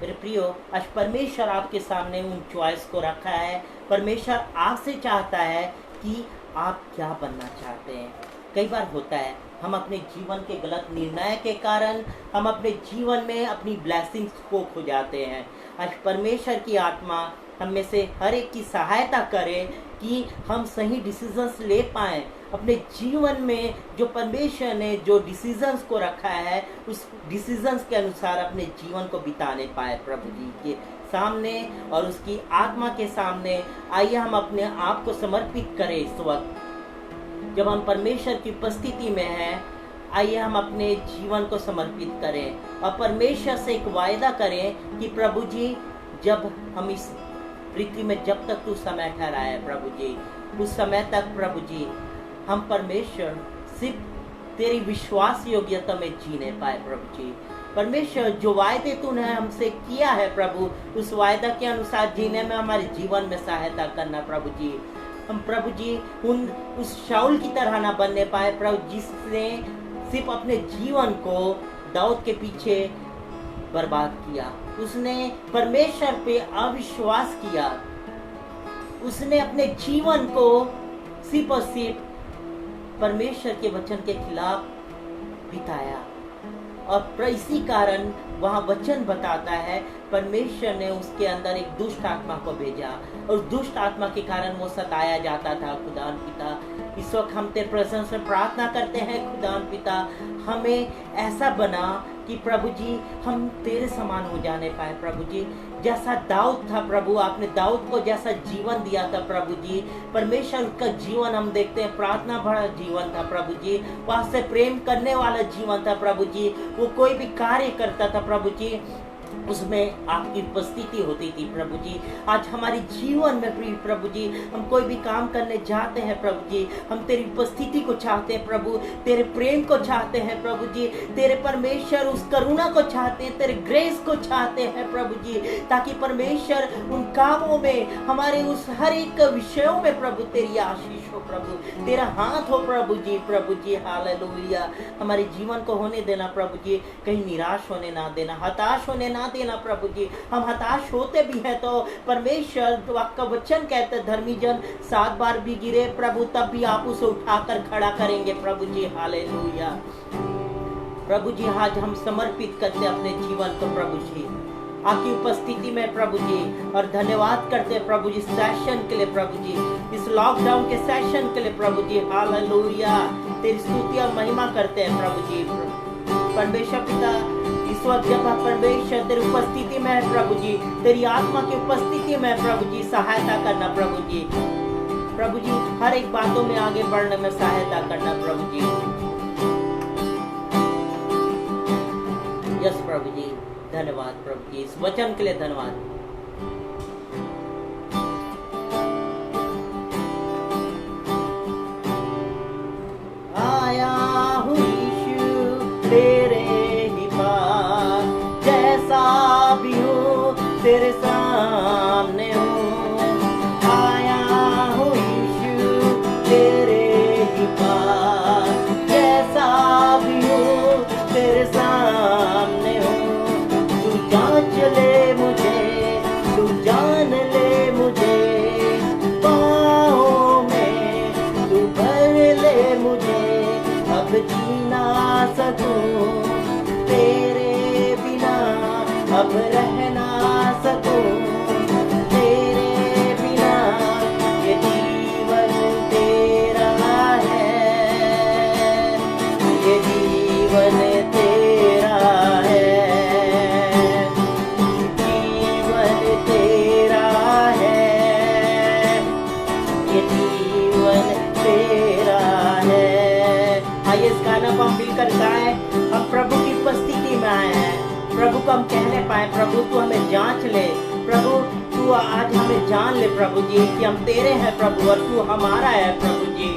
मेरे प्रियो, आज परमेश्वर आपके सामने उन चॉइस को रखा है। परमेश्वर आपसे चाहता है कि आप क्या बनना चाहते हैं। कई बार होता है हम अपने जीवन के गलत निर्णय के कारण हम अपने जीवन में अपनी ब्लेसिंग्स को खो जाते हैं। आज परमेश्वर की आत्मा हम में से हर एक की सहायता करे कि हम सही डिसीजंस ले पाएं अपने जीवन में। जो परमेश्वर ने जो डिसीजंस को रखा है उस डिसीजंस के अनुसार अपने जीवन को बिताने पाए प्रभु जी के सामने और उसकी आत्मा के सामने। आइए हम अपने आप को समर्पित करें। इस वक्त जब हम परमेश्वर की उपस्थिति में हैं, आइए हम अपने जीवन को समर्पित करें और परमेश्वर से एक वायदा करें कि प्रभु जी, जब हम इस पृथ्वी में जब तक तू समय ठहराया है प्रभु जी, उस समय तक प्रभु जी हम परमेश्वर सिर्फ तेरी विश्वास योग्यता में जीने पाए प्रभु जी। परमेश्वर, जो वायदे तूने हमसे किया है प्रभु, उस वायदा के अनुसार जीने में हमारे जीवन में सहायता करना प्रभु जी। हम प्रभु जी उस शाऊल की तरह ना बनने पाए प्रभु, जिसने सिर्फ अपने जीवन को दाऊद के पीछे बर्बाद किया। उसने परमेश्वर पे अविश्वास किया। उसने अपने जीवन को सिर्फ और सिर्फ परमेश्वर के वचन के खिलाफ बिताया और इसी कारण वहाँ वचन बताता है परमेश्वर ने उसके अंदर एक दुष्ट आत्मा को भेजा और दुष्ट आत्मा के कारण वो सताया जाता था। खुदान पिता, इस वक्त हम तेरे प्रेजेंस में प्रार्थना करते हैं। खुदान पिता, हमें ऐसा बना कि प्रभु जी हम तेरे समान हो जाने पाए प्रभु जी। जैसा दाऊद था प्रभु, आपने दाऊद को जैसा जीवन दिया था प्रभु जी, परमेश्वर का जीवन हम देखते हैं प्रार्थना भरा जीवन था प्रभु जी। वहाँ से प्रेम करने वाला जीवन था प्रभु जी। वो कोई भी कार्य करता था प्रभु जी, उसमें आपकी उपस्थिति होती थी प्रभु जी। आज हमारे जीवन में प्रभु जी हम कोई भी काम करने जाते हैं प्रभु जी, हम तेरी उपस्थिति को चाहते हैं प्रभु, तेरे प्रेम को चाहते हैं प्रभु जी, तेरे परमेश्वर उस करुणा को चाहते हैं, तेरे ग्रेस को चाहते हैं प्रभु जी, ताकि परमेश्वर उन कामों में, हमारे उस हर एक विषयों में प्रभु तेरी आशीष हो प्रभु, तेरा हाथ हो प्रभु जी। हालेलुया। हमारे जीवन को होने देना प्रभु जी, कहीं निराश होने ना देना, हताश होने ना देना प्रभु जी। हम हताश होते भी हैं तो परमेश्वर आपका वचन कहते, धर्मी जन 7 बार भी गिरे प्रभु तब भी आप उसे उठाकर खड़ा करेंगे प्रभु जी। हालेलुया। प्रभु जी, आज हम समर्पित करते अपने जीवन को प्रभु जी आपकी उपस्थिति में प्रभु जी, और धन्यवाद करते हैं प्रभु जी सेशन के लिए प्रभु जी, इस लॉकडाउन के सेशन के लिए प्रभु जी। हालेलुया। तेरी स्तुति और महिमा करते हैं प्रभु जी। परमेश्वर पिता, इस वक्त जब आप परमेश्वर तेरी उपस्थिति में है प्रभु जी, तेरी आत्मा की उपस्थिति में प्रभु जी, सहायता करना प्रभु जी। प्रभु जी हर एक बातों में आगे बढ़ने में सहायता करना प्रभु जी। यस प्रभु जी, धन्यवाद प्रभु जी, इस वचन के लिए धन्यवाद। आया हूँ यीशु तेरे ही पास, जैसा भी हूँ तेरे सामने हूँ। आया हूँ यीशु तेरे ही पास, अब रह ना सकूं तेरे बिना, ये जीवन तेरा है, ये जीवन तेरा है, जीवन तेरा है, ये जीवन तेरा है। आइए इस गाना को हम मिलकर गाएं। हम प्रभु की उपस्थिति में आए हैं, प्रभु को हम कहने पाए प्रभु तू हमें जांच ले, प्रभु तू आज हमें जान ले प्रभु जी कि हम तेरे हैं प्रभु और तू हमारा है प्रभु जी।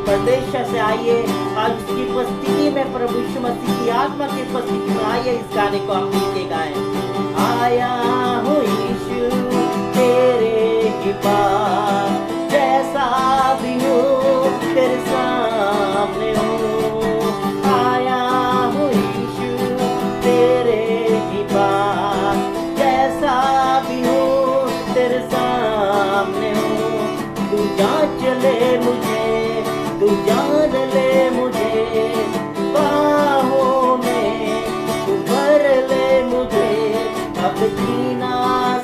परमेश्वर से आइए आज उसकी उपस्थिति में, प्रभु यीशु मसीह की आत्मा की उपस्थिति में आइए इस गाने को हम मिलके गाएं। आया हूँ यीशु तेरे ही पास, जैसा भी हूँ तेरे सामने हूँ। आया हूँ यीशु तेरे ही पास, जैसा भी हूँ तेरे सामने हूँ। तू जांच ले मुझे, तू जान ले मुझे, बाहों में तू भर ले मुझे। अब जी ना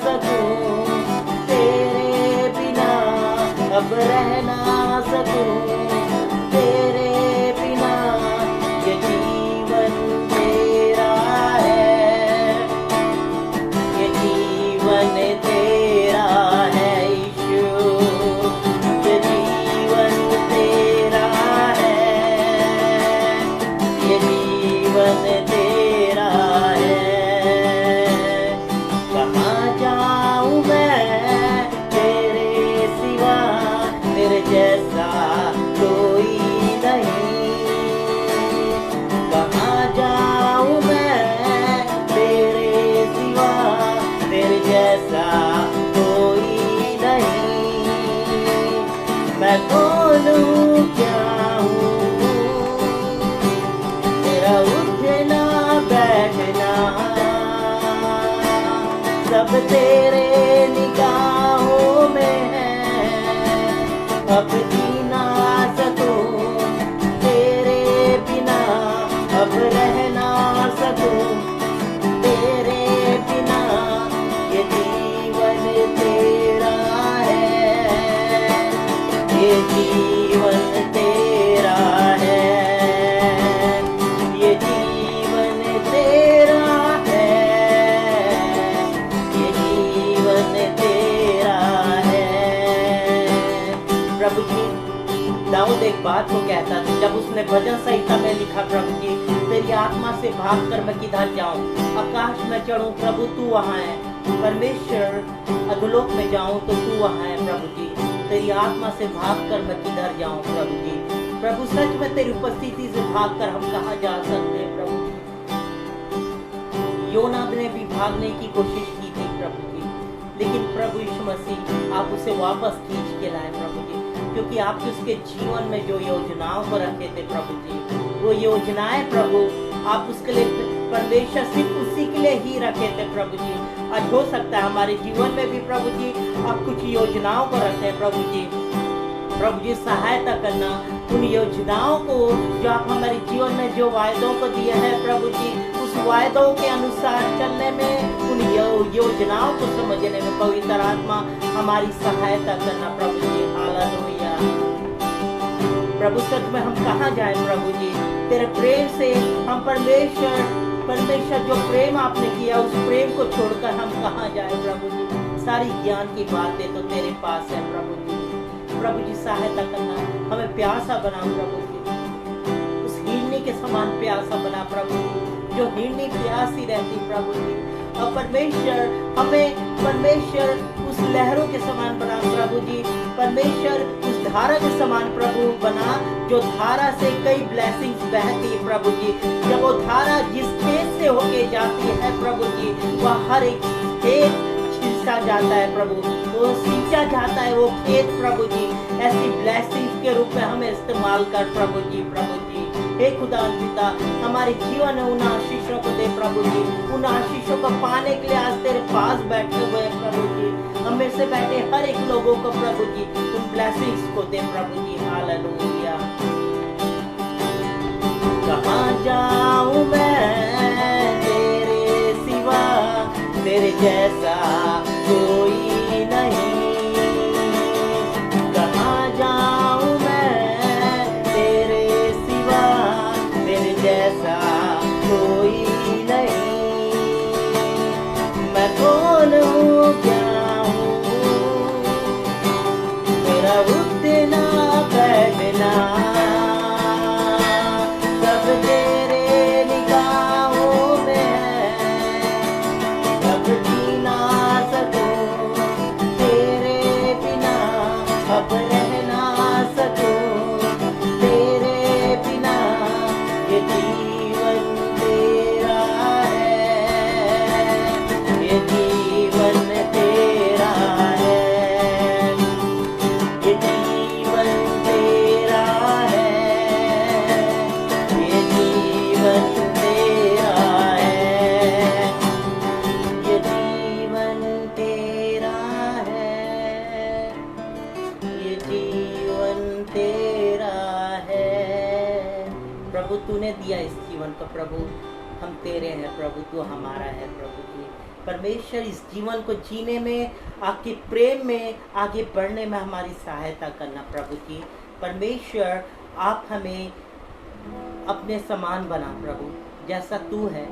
सकूं तेरे बिना, अब रह ना सकूं तेरे बिना, ये जीवन तेरा है, ये जीवन तेरा है यीशु, ये जीवन तेरा है, ये जीवन तेरा है। कहाँ जाऊँ मैं तेरे सिवा, तेरे जैसा कोई नहीं। कहाँ जाऊँ मैं तेरे सिवा, तेरे जैसा कोई नहीं। मैं कौन हूँ क्या हूँ, तेरा उठना बैठना सब तेरे निगाहों में है। अब जी ना सकूं तेरे बिना, अब रह ना सकूं तेरे बिना, ये जीवन तेरा है, ये जीवन तेरा है, ये जीवन तेरा है, ये जीवन तेरा है। प्रभु जी दाऊद एक बात को कहता था जब उसने भजन संहिता में लिखा, प्रभु जी तेरी आत्मा से भाग कर मैं किधर जाऊं, आकाश में चढ़ूं प्रभु तू वहाँ है, परमेश्वर अधोलोक में जाऊं तो तू वहाँ है प्रभु जी। तेरी आत्मा से भाग कर मैं किधर जाऊं प्रभु जी। प्रभु सच में तेरी उपस्थिति से भाग कर हम कहाँ जा सकते हैं प्रभु जी। योना ने भी भागने की कोशिश की थी प्रभु जी, लेकिन प्रभु यीशु मसीह आप उसे वापस खींच के लाए प्रभु जी, क्योंकि आपने उसके जीवन में जो योजनाओं को रखे थे प्रभु जी, वो योजनाएं प्रभु आप उसके लिए परमेश्वर सिर्फ उसी के लिए ही रखे थे प्रभु जी। आज हो सकता है हमारे जीवन में भी प्रभु जी आप कुछ योजनाओं को रखते हैं प्रभु जी। प्रभु जी सहायता करना उन योजनाओं को जो आप हमारे जीवन में जो वायदों को दिए हैं प्रभु जी, उस वायदों के अनुसार चलने में, उन योजनाओं को समझने में पवित्र आत्मा हमारी सहायता करना प्रभु जी। हालेलुया। प्रभु सच में हम कहाँ जाए प्रभु जी, तेरे प्रेम से हम परमेश्वर जो प्रेम आपने किया उस प्रेम को छोड़कर हम कहाँ जाए प्रभु जी। सारी ज्ञान की बातें तो तेरे पास है प्रभु जी। प्रभु जी सहायता करना, हमें प्यासा बना प्रभु जी, उस हिरनी के समान प्यासा बना प्रभु जी, जो हिरनी प्यासी रहती प्रभु जी। और परमेश्वर उस लहरों के समान बना प्रभु जी, परमेश्वर उस धारा के समान प्रभु बना जो धारा से कई ब्लेसिंग्स बहती है प्रभु जी। जब वो धारा जिस खेत से होके जाती है प्रभु जी, वह हर एक खेत सींचा जाता है प्रभु, वो सींचा जाता है वो खेत प्रभु जी। ऐसी ब्लेसिंग्स के रूप में हमें इस्तेमाल कर प्रभु जी। हे खुदा पिता, हमारे जीवन में उन आशीषों को दे प्रभु जी। उन आशीषों को पाने के लिए आज तेरे पास बैठे हुए हैं प्रभु जी। हम में से बैठे हर एक लोगों को प्रभु जी उन ब्लेसिंग्स को दे प्रभु जी। हालेलुया। कहाँ जाऊँ मैं तेरे सिवा, तेरे जैसा कोई नहीं। कहाँ जाऊँ मैं तेरे सिवा, तेरे जैसा कोई नहीं। मैं कौन हूँ क्या हूँ, मेरा उठना बैठना सब तेरे निगाहों में है। अब जी ना सकूं तेरे बिना, अब रह ना सकूं तेरे बिना। ये जीवन तेरा है, ये जीवन तेरा है, ये जीवन तेरा है, ये जीवन तेरा है, ये जीवन तेरा है, ये जीवन तेरा है। प्रभु तूने दिया इस जीवन को, प्रभु हम तेरे हैं, प्रभु तू हमारा है। प्रभु जी परमेश्वर इस जीवन को जीने में, आपके प्रेम में आगे बढ़ने में हमारी सहायता करना। प्रभु जी परमेश्वर आप हमें अपने समान बना प्रभु, जैसा तू है।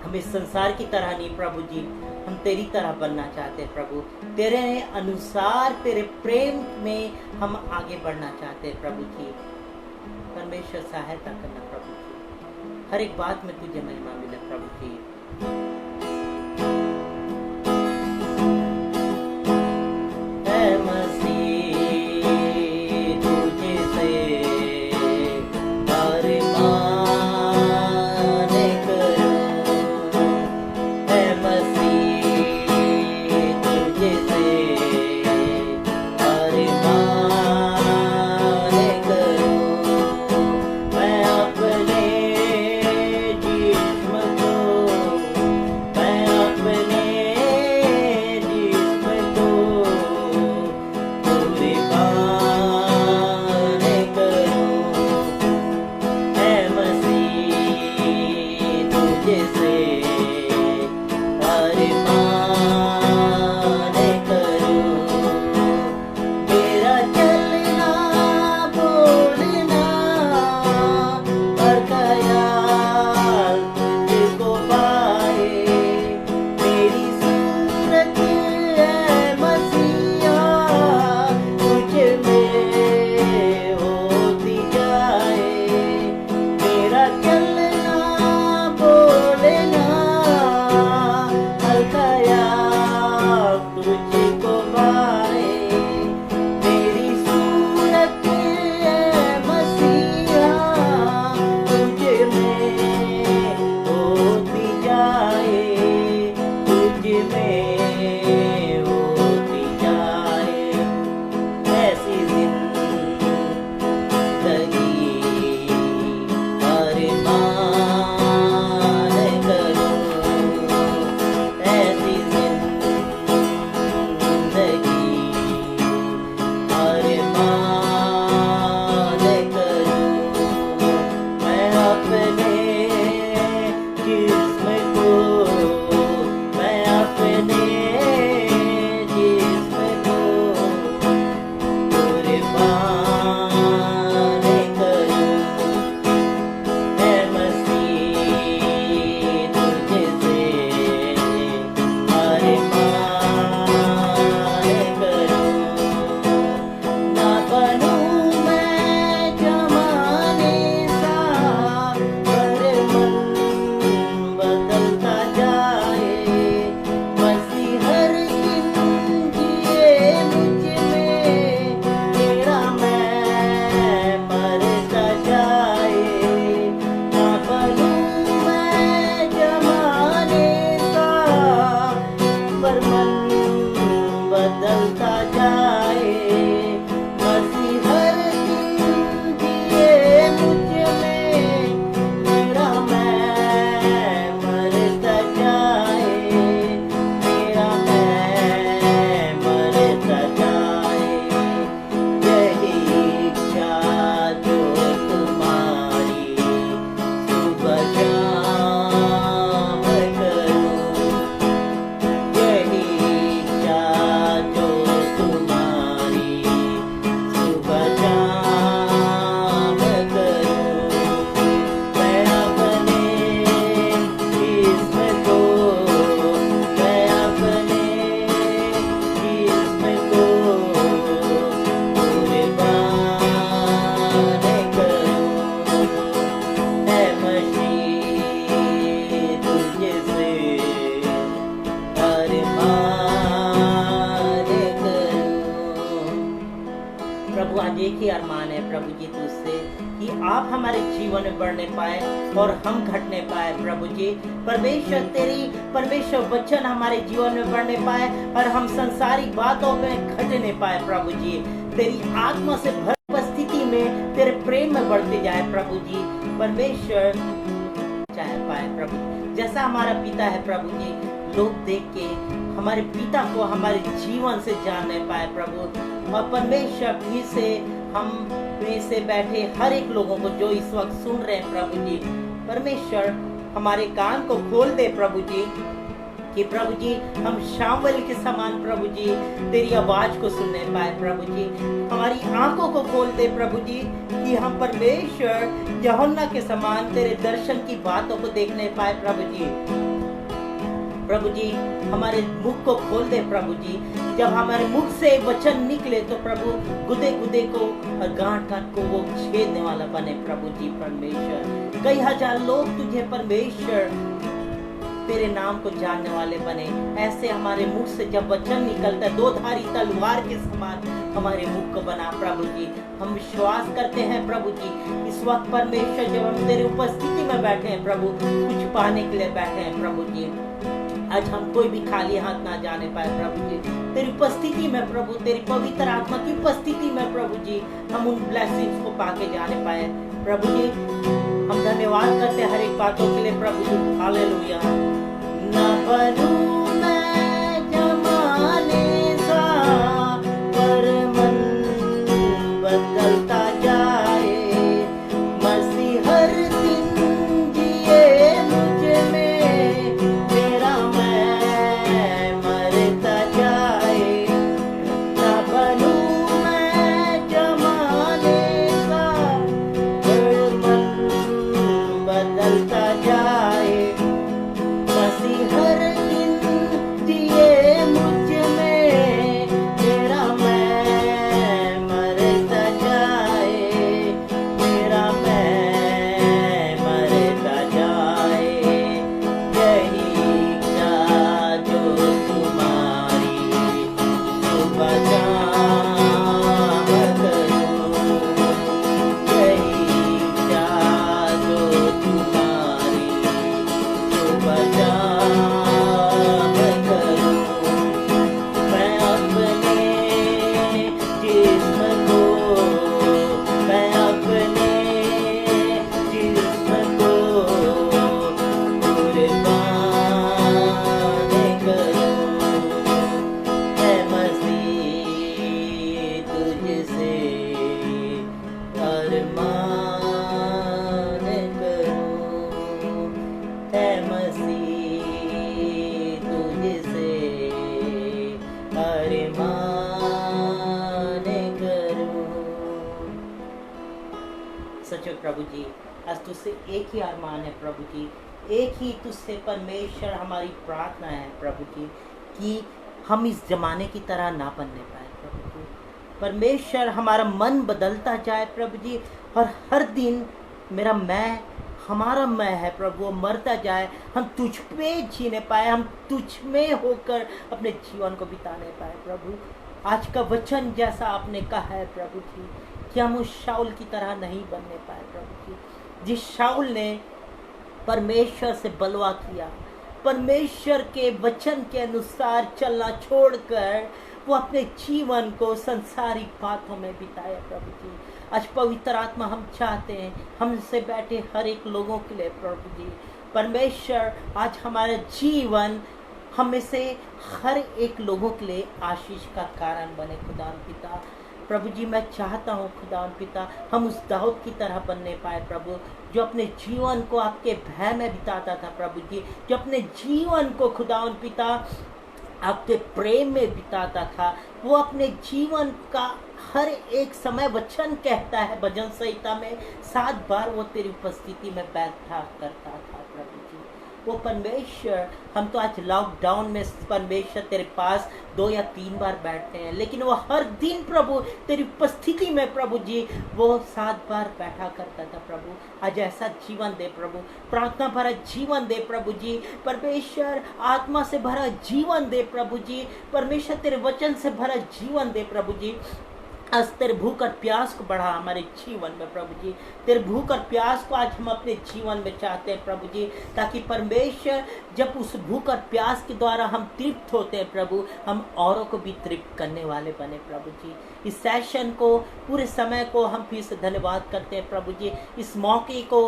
हम इस संसार की तरह नहीं प्रभु जी, हम तेरी तरह बनना चाहते हैं प्रभु। तेरे अनुसार तेरे प्रेम में हम आगे बढ़ना चाहते हैं प्रभु जी। परमेश्वर सहायता करना प्रभु जी, हर एक बात में तुझे महिमा मिले प्रभु जी। है मसीह तुझसे एक ही अरमान है प्रभु जी तुझसे कि आप हमारे जीवन में बढ़ने पाए और हम घटने पाए प्रभु जी। परमेश्वर वचन हमारे जीवन में बढ़ने पाए और हम संसारिक बातों में घटने पाए प्रभु जी। तेरी आत्मा से भर उपस्थिति में तेरे प्रेम में बढ़ते जाए प्रभु जी। परमेश्वर चाहे पाए प्रभु, जैसा हमारा पिता है प्रभु जी, लोग देख के हमारे पिता को हमारे जीवन से जानने पाए प्रभु। और परमेश्वर फिर से हम फिर से बैठे हर एक लोगों को जो इस वक्त सुन रहे हैं प्रभु जी, परमेश्वर हमारे कान को खोल दे प्रभु जी, कि प्रभु जी हम शामुएल के समान प्रभु जी तेरी आवाज को सुनने पाए प्रभु जी। हमारी आंखों को खोल दे प्रभु जी कि हम परमेश्वर यूहन्ना के समान तेरे दर्शन की बातों को देखने पाए प्रभु जी। प्रभु जी हमारे मुख को खोल दे प्रभु जी, जब हमारे मुख से वचन निकले तो प्रभु गुदे गुदे को और गांठ गांठ को वो छेदने वाला बने प्रभु जी। परमेश्वर कई हजार लोग तुझे परमेश्वर तेरे नाम को जानने वाले बने। ऐसे हमारे मुख से जब वचन निकलता है, दो धारी तलवार के समान हमारे मुख को बना प्रभु जी। हम विश्वास करते हैं प्रभु जी, इस वक्त परमेश्वर जब हम तेरी उपस्थिति में बैठे हैं प्रभु, कुछ पाने के लिए बैठे हैं प्रभु जी। आज हम कोई भी खाली हाथ ना जाने पाए प्रभु जी। तेरी उपस्थिति में प्रभु, तेरी पवित्र आत्मा की उपस्थिति में प्रभु जी, हम उन ब्लेसिंग्स को पाके जाने पाए प्रभु जी। हम धन्यवाद करते हैं हर एक बातों के लिए प्रभु जी। हालेलुया। ना बनूं मैं जमाने सा, पर मन बदलता जाए। मसीह हर दिन जिए मुझ में, मेरा मैं मरता जाए। ना बनूं मैं जमाने सा, पर मन बदलता जाए। हर दिन जिए मुझ में, मेरा मैं मरता जाए। मेरा मैं मरता जाए। यही इच्छा जो तुम्हारी सुबह शाम करूं। यही इच्छा जो तुम्हारी सुबह शाम प्रभु जी, आज तुझसे एक ही अरमान है प्रभु जी, एक ही तुझसे परमेश्वर हमारी प्रार्थना है प्रभु जी, कि हम इस जमाने की तरह ना बनने पाए प्रभु जी। परमेश्वर हमारा मन बदलता जाए प्रभु जी, और हर दिन मेरा मैं, हमारा मैं है प्रभु, वो मरता जाए। हम तुझ पे जीने पाए, हम तुझ में होकर अपने जीवन को बिताने पाए प्रभु। आज का वचन जैसा आपने कहा है प्रभु जी, कि हम उस शाऊल की तरह नहीं बनने पाए प्रभु जी, जिस शाऊल ने परमेश्वर से बलवा किया, परमेश्वर के वचन के अनुसार चलना छोड़कर वो अपने जीवन को संसारिक बातों में बिताया प्रभु जी। आज पवित्र आत्मा हम चाहते हैं हमसे बैठे हर एक लोगों के लिए प्रभु जी, परमेश्वर आज हमारा जीवन हमें से हर एक लोगों के लिए आशीष का कारण बने खुदा पिता। प्रभु जी मैं चाहता हूँ खुदा पिता, हम उस दाऊद की तरह बनने पाए प्रभु, जो अपने जीवन को आपके भय में बिताता था प्रभु जी, जो अपने जीवन को खुदा पिता आपके प्रेम में बिताता था। वो अपने जीवन का हर एक समय वचन कहता है भजन संहिता में 7 बार वो तेरी उपस्थिति में बैठा करता था प्रभु जी। वो परमेश्वर, हम तो आज लॉकडाउन में परमेश्वर तेरे पास 2 या 3 बार बैठते हैं, लेकिन वो हर दिन प्रभु तेरी उपस्थिति में प्रभु जी वो 7 बार बैठा करता था प्रभु। आज ऐसा जीवन दे प्रभु, प्रार्थना भरा जीवन दे प्रभु जी, परमेश्वर आत्मा से भरा जीवन दे प्रभु जी, परमेश्वर तेरे वचन से भरा जीवन दे प्रभु जी। आज तेरे भूख और प्यास को बढ़ा हमारे जीवन में प्रभु जी। तेरे भूख और प्यास को आज हम अपने जीवन में चाहते हैं प्रभु जी, ताकि परमेश्वर जब उस भूख और प्यास के द्वारा हम तृप्त होते हैं प्रभु, हम औरों को भी तृप्त करने वाले बने प्रभु जी। इस सेशन को, पूरे समय को हम फिर से धन्यवाद करते हैं प्रभु जी। इस मौके को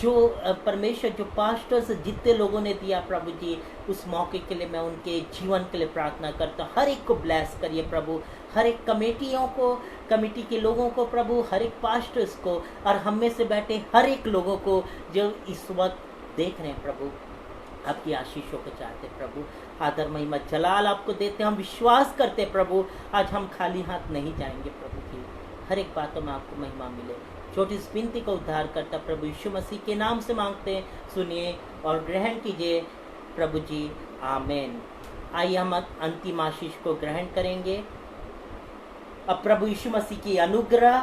जो परमेश्वर, जो पास्टर्स जितने लोगों ने दिया प्रभु जी, उस मौके के लिए मैं उनके जीवन के लिए प्रार्थना करता हूँ। हर एक को ब्लेस करिए प्रभु, हर एक कमेटियों को, कमेटी के लोगों को प्रभु, हर एक पास्टर्स को, और हम में से बैठे हर एक लोगों को जो इस वक्त देख रहे हैं प्रभु, आपकी आशीषों को चाहते हैं प्रभु। आदर महिमा जलाल आपको देते हैं। हम विश्वास करते हैं प्रभु, आज हम खाली हाथ नहीं जाएंगे प्रभु जी। हर एक बातों में आपको महिमा मिले। छोटी इस विनती को उद्धार करता प्रभु यीशु मसीह के नाम से मांगते हैं, सुनिए और ग्रहण कीजिए प्रभु जी, आमीन। आइए हम अंतिम आशीष को ग्रहण करेंगे। अब प्रभु यीशु मसीह की अनुग्रह,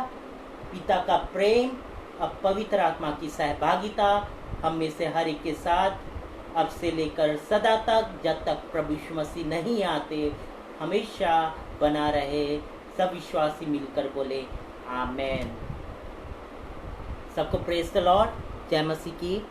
पिता का प्रेम, अब पवित्र आत्मा की सहभागिता हम में से हर एक के साथ अब से लेकर सदा तक, जब तक प्रभु यीशु मसीह नहीं आते, हमेशा बना रहे। सब विश्वासी मिलकर बोले आमेन। सबको प्रेज द लॉर्ड। जय मसीह की।